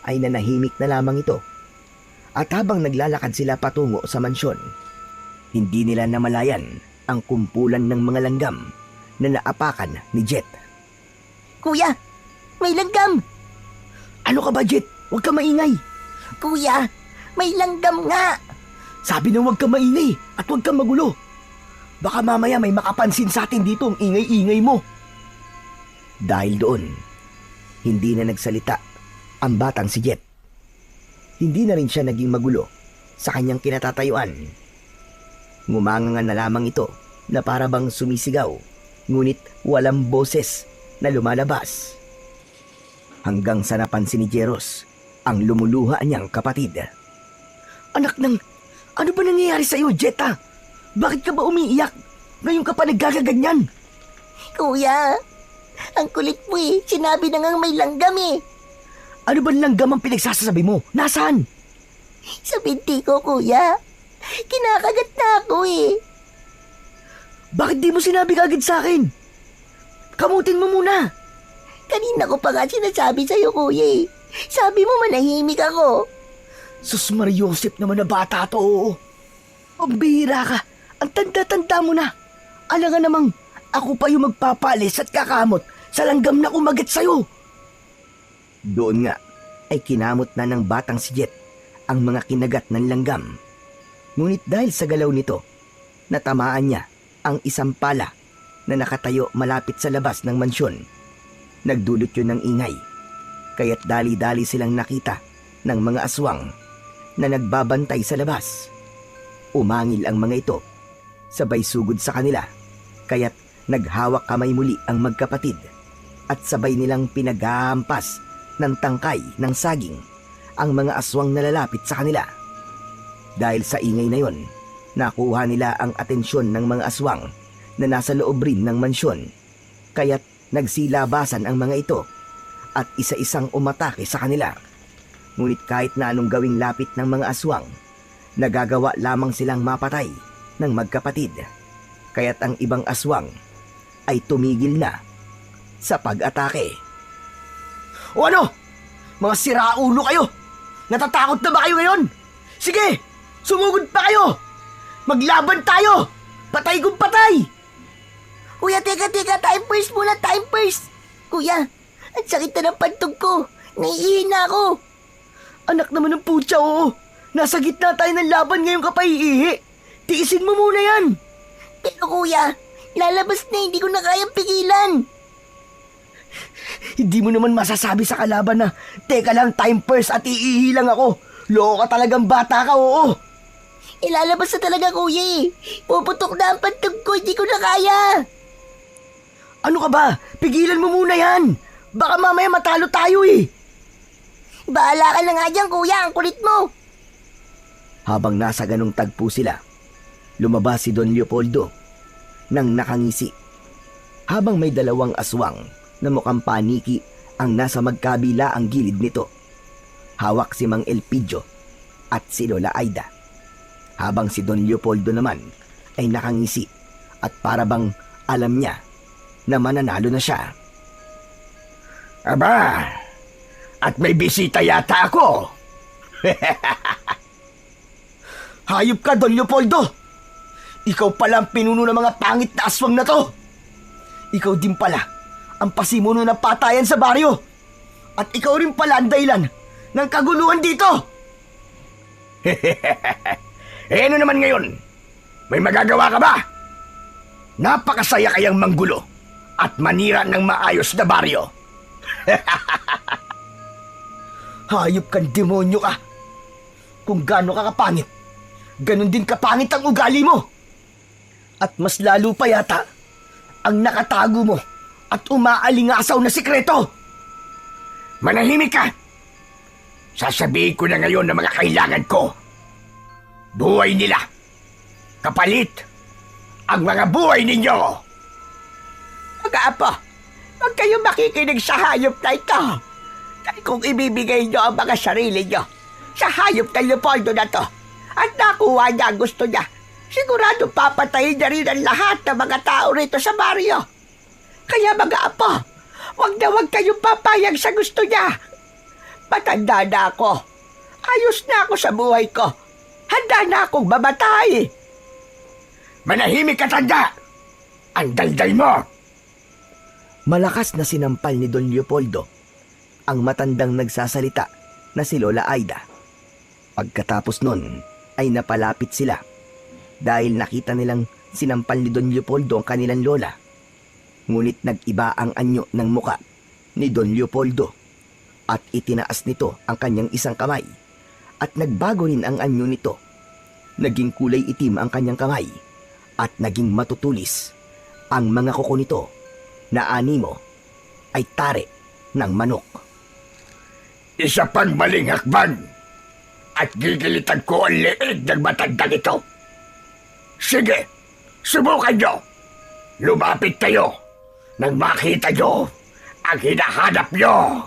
ay nanahimik na lamang ito. At habang naglalakad sila patungo sa mansyon, hindi nila namalayan ang kumpulan ng mga langgam na naapakan ni Jet. Kuya, may langgam! Ano ka ba, Jet? Huwag ka maingay! Kuya, may langgam nga! Sabi na huwag ka maingay at huwag ka magulo. Baka mamaya may makapansin sa atin dito ang ingay-ingay mo. Dahil doon, hindi na nagsalita ang batang si Jet. Hindi na rin siya naging magulo sa kanyang kinatatayuan. Ngumanga na lamang ito na para bang sumisigaw, ngunit walang boses na lumalabas. Hanggang sa napansin ni Jeros ang lumuluha niyang kapatid. Anak ng, ano ba nangyayari sa iyo, Jetta? Bakit ka ba umiiyak? Ngayon ka pa nagkakaganyan. Kuya, ang kulit mo eh. Sinabi na ngang may langgam eh. Ano ba langgam ang pinagsasabi mo? Nasaan? Sa binti ko, kuya. Kinakagat na ako eh. Bakit di mo sinabi kagad sa akin? Kamutin mo muna. Kanina ko pa nga sinasabi sa'yo, kuya eh. Sabi mo manahimik ako. Sus Mariosep naman na bata to, oo. Ang bihira ka. Ang tanda-tanda mo na. Alangan namang ako pa yung magpapalis at kakamot sa langgam na kumagat sa'yo. Doon nga ay kinamot na ng batang si Jet ang mga kinagat ng langgam. Ngunit dahil sa galaw nito, natamaan niya ang isang pala na nakatayo malapit sa labas ng mansyon. Nagdulot yun ng ingay, kaya't dali-dali silang nakita ng mga aswang na nagbabantay sa labas. Umangil ang mga ito, sabay sugod sa kanila, kaya't naghawak kamay muli ang magkapatid at sabay nilang pinaghahampas ng tangkay ng saging ang mga aswang na lalapit sa kanila. Dahil sa ingay na yon, nakuha nila ang atensyon ng mga aswang na nasa loob rin ng mansyon, kaya't nagsilabasan ang mga ito at isa-isang umatake sa kanila. Ngunit kahit na anong gawing lapit ng mga aswang, nagagawa lamang silang mapatay ng magkapatid, kaya't ang ibang aswang ay tumigil na sa pag-atake. O ano? Mga siraulo kayo! Natatakot na ba kayo ngayon? Sige! Sumugod pa kayo! Maglaban tayo! Patay kung patay! Kuya, teka. Time first muna, time first. Kuya, ang sakit na ng pantog ko. Naiihi ako. Anak naman ng putya, oo. Nasa gitna tayo ng laban ngayon ka pa iihi. Tiisin mo muna yan. Pero kuya, lalabas na, hindi ko na kayang pigilan. Hindi mo naman masasabi sa kalaban na, teka lang, time first at iihi lang ako. Loko ka talagang bata ka, oo. Ilalabas na talaga, kuya eh. Puputok na ang pantog ko, hindi ko na kaya. Ano ka ba? Pigilan mo muna yan. Baka mamaya matalo tayo eh. Bahala ka na nga dyan, kuya, ang kulit mo. Habang nasa ganong tagpo sila, lumabas si Don Leopoldo nang nakangisi. Habang may dalawang aswang na mukhang paniki ang nasa magkabila ang gilid nito. Hawak si Mang Elpidio at si Lola Aida. Habang si Don Leopoldo naman ay nakangisi at para bang alam niya na mananalo na siya. Aba, at may bisita yata ako. Hayop ka, Don Leopoldo! Ikaw pala ang pinuno ng mga pangit na aswang na to! Ikaw din pala ang pasimuno ng patayan sa baryo! At ikaw rin pala ang dahilan ng kaguluhan dito! Eh ano naman ngayon? May magagawa ka ba? Napakasaya kayang manggulo at manira ng maayos na baryo. Hayop kang demonyo ka! Kung gaano ka kapangit, ganon din kapangit ang ugali mo! At mas lalo pa yata ang nakatago mo at umaalingasaw na sikreto! Manahimik ka! Sasabihin ko na ngayon ng mga kailangan ko. Buhay nila. Kapalit ang mga buhay ninyo. Mag-aapo, huwag kayong makikinig sa hayop na ito. Dahil kung ibibigay nyo ang mga sarili nyo sa hayop na Leopoldo na to at nakuha niya ang gusto niya, sigurado papatayin niya rin ang lahat ng mga tao rito sa baryo. Kaya mag-aapo, huwag na huwag kayong papayag sa gusto niya. Matanda na ako. Ayos na ako sa buhay ko. Handa na akong mamatay. Manahimik ka, tanda! Ang daldal mo! Malakas na sinampal ni Don Leopoldo ang matandang nagsasalita na si Lola Aida. Pagkatapos nun ay napalapit sila dahil nakita nilang sinampal ni Don Leopoldo ang kanilang lola. Ngunit nag-iba ang anyo ng muka ni Don Leopoldo at itinaas nito ang kanyang isang kamay at nagbago rin ang anyo nito. Naging kulay itim ang kanyang kamay at naging matutulis ang mga kuko nito na animo ay tare ng manok. Isa pang maling hakbang at gigilitan ko ang leeg ng matandang ito. Sige, subukan nyo. Lumapit kayo nang makita nyo ang hinahanap nyo.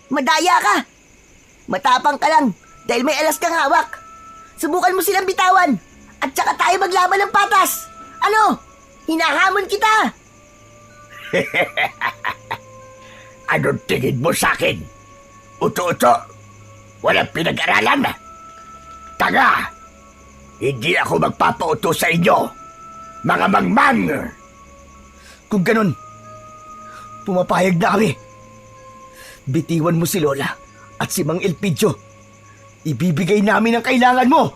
Madaya ka! Matapang ka lang dahil may alas kang hawak. Subukan mo silang bitawan at saka tayo maglaban ng patas. Ano? Hinahamon kita! Anong tingin mo sa akin? Uto-uto, walang pinag-aralan. Tanga, hindi ako magpapauto sa inyo, mga mangmang. Kung ganun, pumapayag na kami. Bitiwan mo si Lola at si Mang Elpidio. Ibibigay namin ang kailangan mo.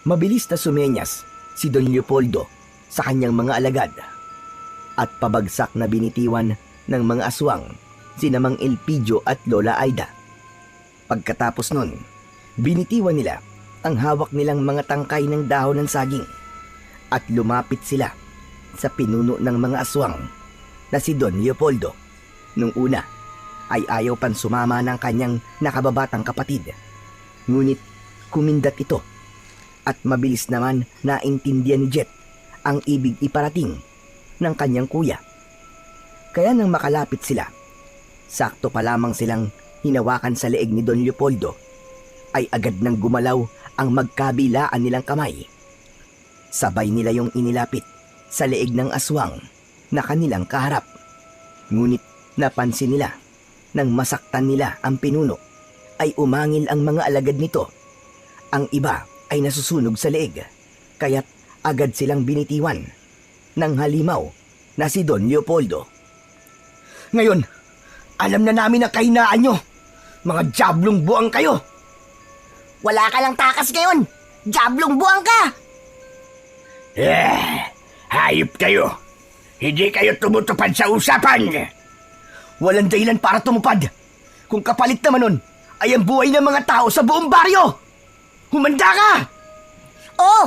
Mabilis na sumenyas si Don Leopoldo sa kanyang mga alagad at pabagsak na binitiwan ng mga aswang sina Mang Elpidio at Lola Aida. Pagkatapos nun, binitiwan nila ang hawak nilang mga tangkay ng dahon ng saging at lumapit sila sa pinuno ng mga aswang na si Don Leopoldo. Nung una ay ayaw pan sumama ng kanyang nakababatang kapatid. Ngunit kumindat ito at mabilis naman naintindihan ni Jet ang ibig iparating ng kanyang kuya. Kaya nang makalapit sila, sakto pa lamang silang hinawakan sa leeg ni Don Leopoldo, ay agad nang gumalaw ang magkabilaan nilang kamay. Sabay nila yung inilapit sa leeg ng aswang na kanilang kaharap. Ngunit napansin nila nang masaktan nila ang pinuno ay umangil ang mga alagad nito. Ang iba ay nasusunog sa leeg, kaya't agad silang binitiwan ng halimaw na si Don Leopoldo. Ngayon, alam na namin ang kahinaan nyo. Mga diablong buang kayo. Wala ka lang takas ngayon! Diablong buwang ka! Hayop kayo. Hindi kayo tumutupad sa usapan. Walang dahilan para tumupad. Kung kapalit naman nun ay ang buhay ng mga tao sa buong baryo. Humanda ka! Oo!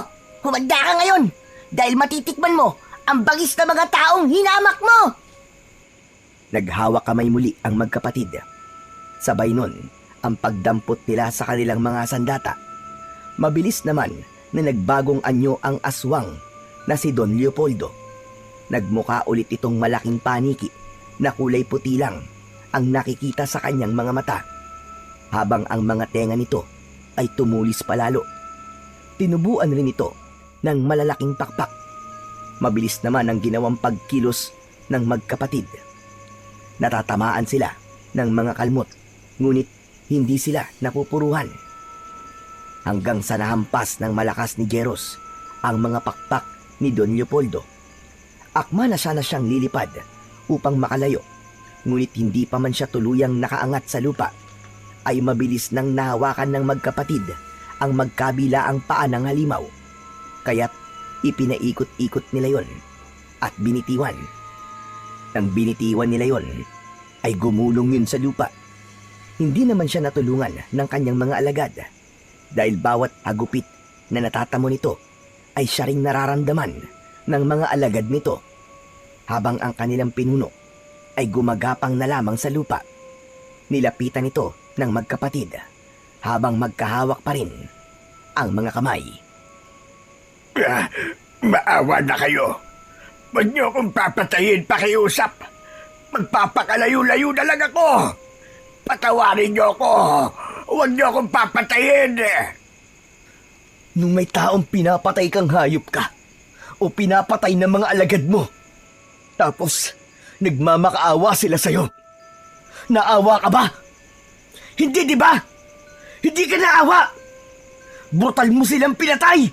Humanda ka ngayon! Dahil matitikman mo ang bangis na mga taong hinamak mo! Naghawak kamay muli ang magkapatid. Sabay nun ang pagdampot nila sa kanilang mga sandata. Mabilis naman na nagbagong anyo ang aswang na si Don Leopoldo. Nagmuka ulit itong malaking paniki na kulay puti lang ang nakikita sa kanyang mga mata, habang ang mga tenga nito ay tumulis palalo. Tinubuan rin ito ng malalaking pakpak. Mabilis naman ang ginawang pagkilos ng magkapatid. Natatamaan sila ng mga kalmot, ngunit hindi sila napupuruhan. Hanggang sa nahampas ng malakas ni Jeros ang mga pakpak ni Don Leopoldo. Akma na sana siyang lilipad upang makalayo, ngunit hindi pa man siya tuluyang nakaangat sa lupa, ay mabilis nang nahawakan ng magkapatid ang magkabilaang paa ng halimaw. Kaya't ipinaikot-ikot nila yon at binitiwan. Nang binitiwan nila yon, ay gumulong yun sa lupa. Hindi naman siya natulungan ng kanyang mga alagad, dahil bawat agupit na natatamo nito ay siya ring nararamdaman ng mga alagad nito, habang ang kanilang pinuno ay gumagapang na lamang sa lupa. Nilapitan ito ng magkapatid habang magkahawak pa rin ang mga kamay. Maawa na kayo. Huwag niyo akong papatayin, pakiusap. Magpapakalayo-layo na lang ako. Patawarin niyo ako. Huwag niyo akong papatayin. Nung may taong pinapatay kang hayop ka o pinapatay ng mga alagad mo, tapos nagmamakaawa sila sa'yo, naawa ka ba? Hindi, di ba? Hindi ka naawa. Brutal mo silang pinatay.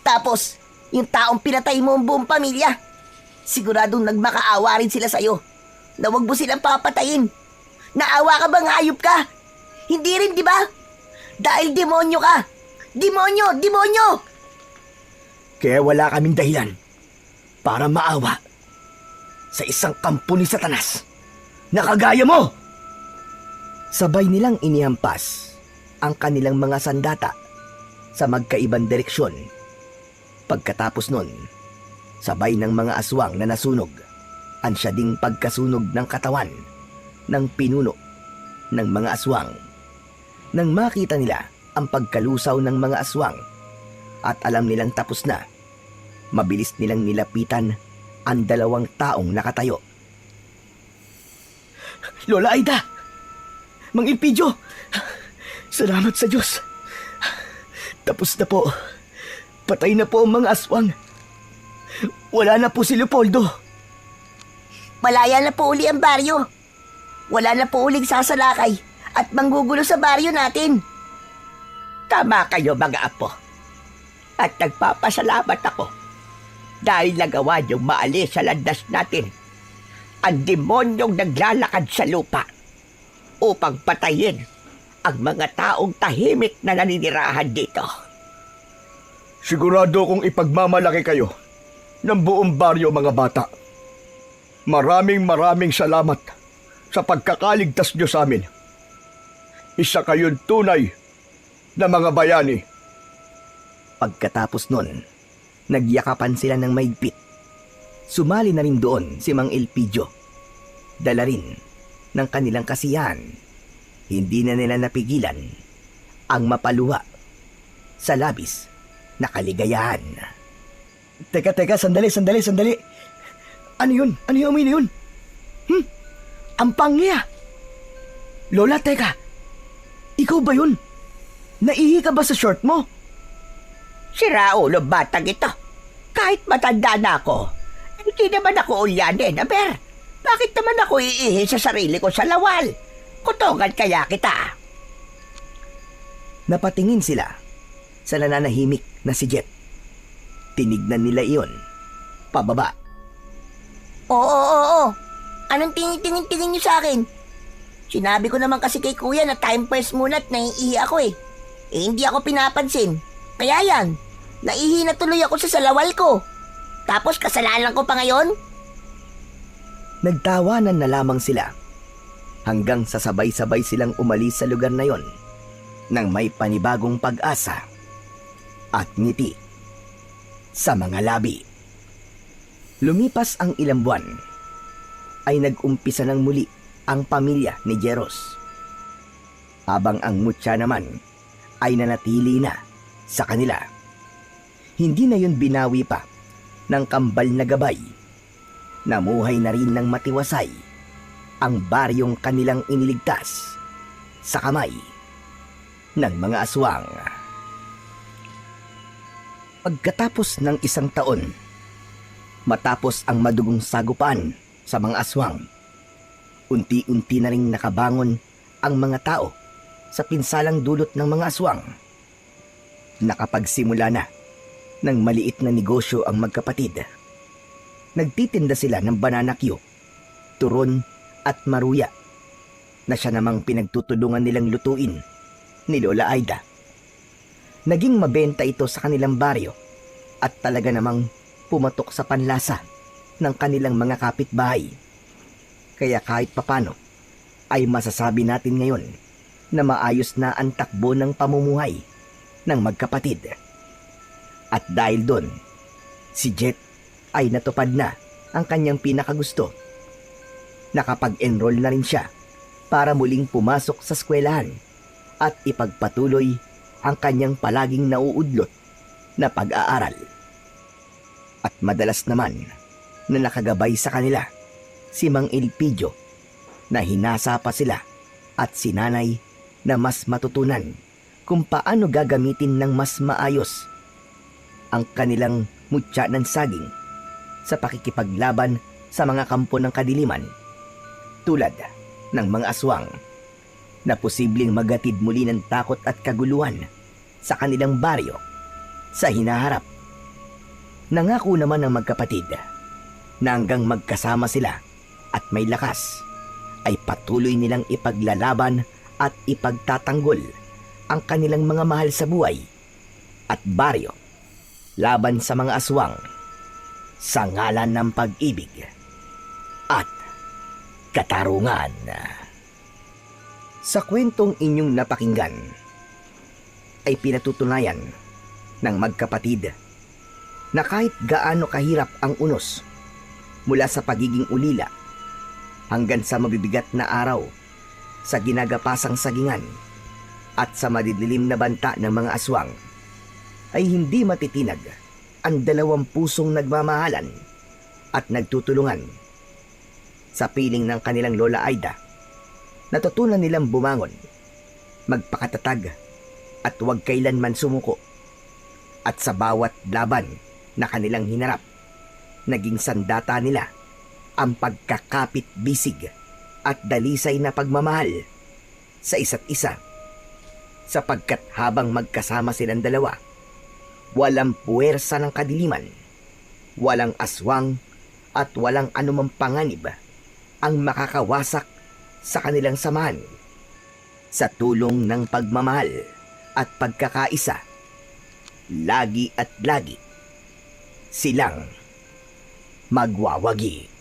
Tapos, yung taong pinatay mo ang buong pamilya, siguradong nagmakaawa rin sila sa'yo na huwag mo silang papatayin. Naawa ka bang hayop ka? Hindi rin, di ba? Dahil demonyo ka. Demonyo! Demonyo! Kaya wala kaming dahilan para maawa sa isang kampo ni Satanas na kagaya mo. Sabay nilang inihampas ang kanilang mga sandata sa magkaibang direksyon. Pagkatapos nun, sabay ng mga aswang na nasunog, ansya ding pagkasunog ng katawan ng pinuno ng mga aswang. Nang makita nila ang pagkalusaw ng mga aswang at alam nilang tapos na, mabilis nilang nilapitan ang 2 taong nakatayo. Lola Aida! Mang Ilpidio! Salamat sa Diyos! Tapos na po. Patay na po ang mga aswang. Wala na po si Leopoldo. Malaya na po uli ang baryo. Wala na po uling sasalakay at manggugulo sa baryo natin. Tama kayo mga apo. At nagpapasalamat ako dahil nagawa niyong maalis sa landas natin ang demonyong naglalakad sa lupa upang patayin ang mga taong tahimik na naninirahan dito. Sigurado kong ipagmamalaki kayo ng buong baryo, mga bata. Maraming salamat sa pagkakaligtas niyo sa amin. Isa kayong tunay na mga bayani. Pagkatapos nun, nagyakapan sila ng maigpit. Sumali na rin doon si Mang Ilpidio. Dala rin ng kanilang kasiyahan. Hindi na nila napigilan ang mapaluha sa labis na kaligayahan. Teka, sandali. Ano yun? Ano yung amoy na yun? Ang pangya! Lola, teka. Ikaw ba yun? Naihi ka ba sa short mo? Si Raulo, batang ito. Kahit matanda na ako, hindi naman ako ulyanin, aber. Bakit naman ako iihi sa sarili ko sa lawal? Kutongan kaya kita. Napatingin sila sa nananahimik na si Jet. Tinignan nila iyon pababa. Oo. Anong tingin-tingin niyo sa akin? Sinabi ko naman kasi kay kuya na time first muna at naiihi ako eh. Hindi ako pinapansin. Kaya yan, naihi na tuloy ako sa salawal ko. Tapos kasalanan ko pa ngayon? Nagtawanan na lamang sila hanggang sa sabay-sabay silang umalis sa lugar na yon nang may panibagong pag-asa at ngiti sa mga labi. Lumipas ang ilang buwan ay nag-umpisa ng muli ang pamilya ni Jeros. Habang ang mutya naman ay nanatili na sa kanila. Hindi na yun binawi pa ng kambal na gabay. Namuhay na rin ng matiwasay ang baryong kanilang iniligtas sa kamay ng mga aswang. Pagkatapos ng 1 taon, matapos ang madugong sagupan sa mga aswang, unti-unti na ring nakabangon ang mga tao sa pinsalang dulot ng mga aswang. Nakapagsimula na ng maliit na negosyo ang magkapatid. Nagtitinda sila ng banana Q, turon at maruya na siya namang pinagtutulungan nilang lutuin ni Lola Aida. Naging mabenta ito sa kanilang baryo at talaga namang pumatok sa panlasa ng kanilang mga kapitbahay. Kaya kahit papano ay masasabi natin ngayon na maayos na ang takbo ng pamumuhay ng magkapatid. At dahil doon, si Jet ay natupad na ang kanyang pinakagusto. Nakapag-enroll na rin siya para muling pumasok sa eskwelahan at ipagpatuloy ang kanyang palaging nauudlot na pag-aaral. At madalas naman na nakagabay sa kanila si Mang Ilpidio na hinasa pa sila at si Nanay na mas matutunan kung paano gagamitin ng mas maayos ang kanilang mutya ng saging sa pakikipaglaban sa mga kampo ng kadiliman tulad ng mga aswang na posibleng magatid muli ng takot at kaguluhan sa kanilang baryo sa hinaharap. Nangako naman ng magkapatid na hanggang magkasama sila at may lakas ay patuloy nilang ipaglalaban at ipagtatanggol ang kanilang mga mahal sa buhay at baryo laban sa mga aswang. sa ngalan ng pag-ibig at katarungan. Sa kwentong inyong napakinggan ay pinatutunayan ng magkapatid na kahit gaano kahirap ang unos mula sa pagiging ulila hanggang sa mabibigat na araw sa ginagapasang sagingan at sa madidilim na banta ng mga aswang, ay hindi matitinag ang dalawang pusong nagmamahalan at nagtutulungan. Sa piling ng kanilang Lola Aida, natutunan nilang bumangon, magpakatatag at huwag kailanman sumuko. At sa bawat laban na kanilang hinarap, naging sandata nila ang pagkakapit-bisig at dalisay na pagmamahal sa isa't isa. Sapagkat habang magkasama silang dalawa, walang puwersa ng kadiliman, walang aswang at walang anumang panganib ang makakawasak sa kanilang samahan. Sa tulong ng pagmamahal at pagkakaisa, lagi at lagi silang magwawagi.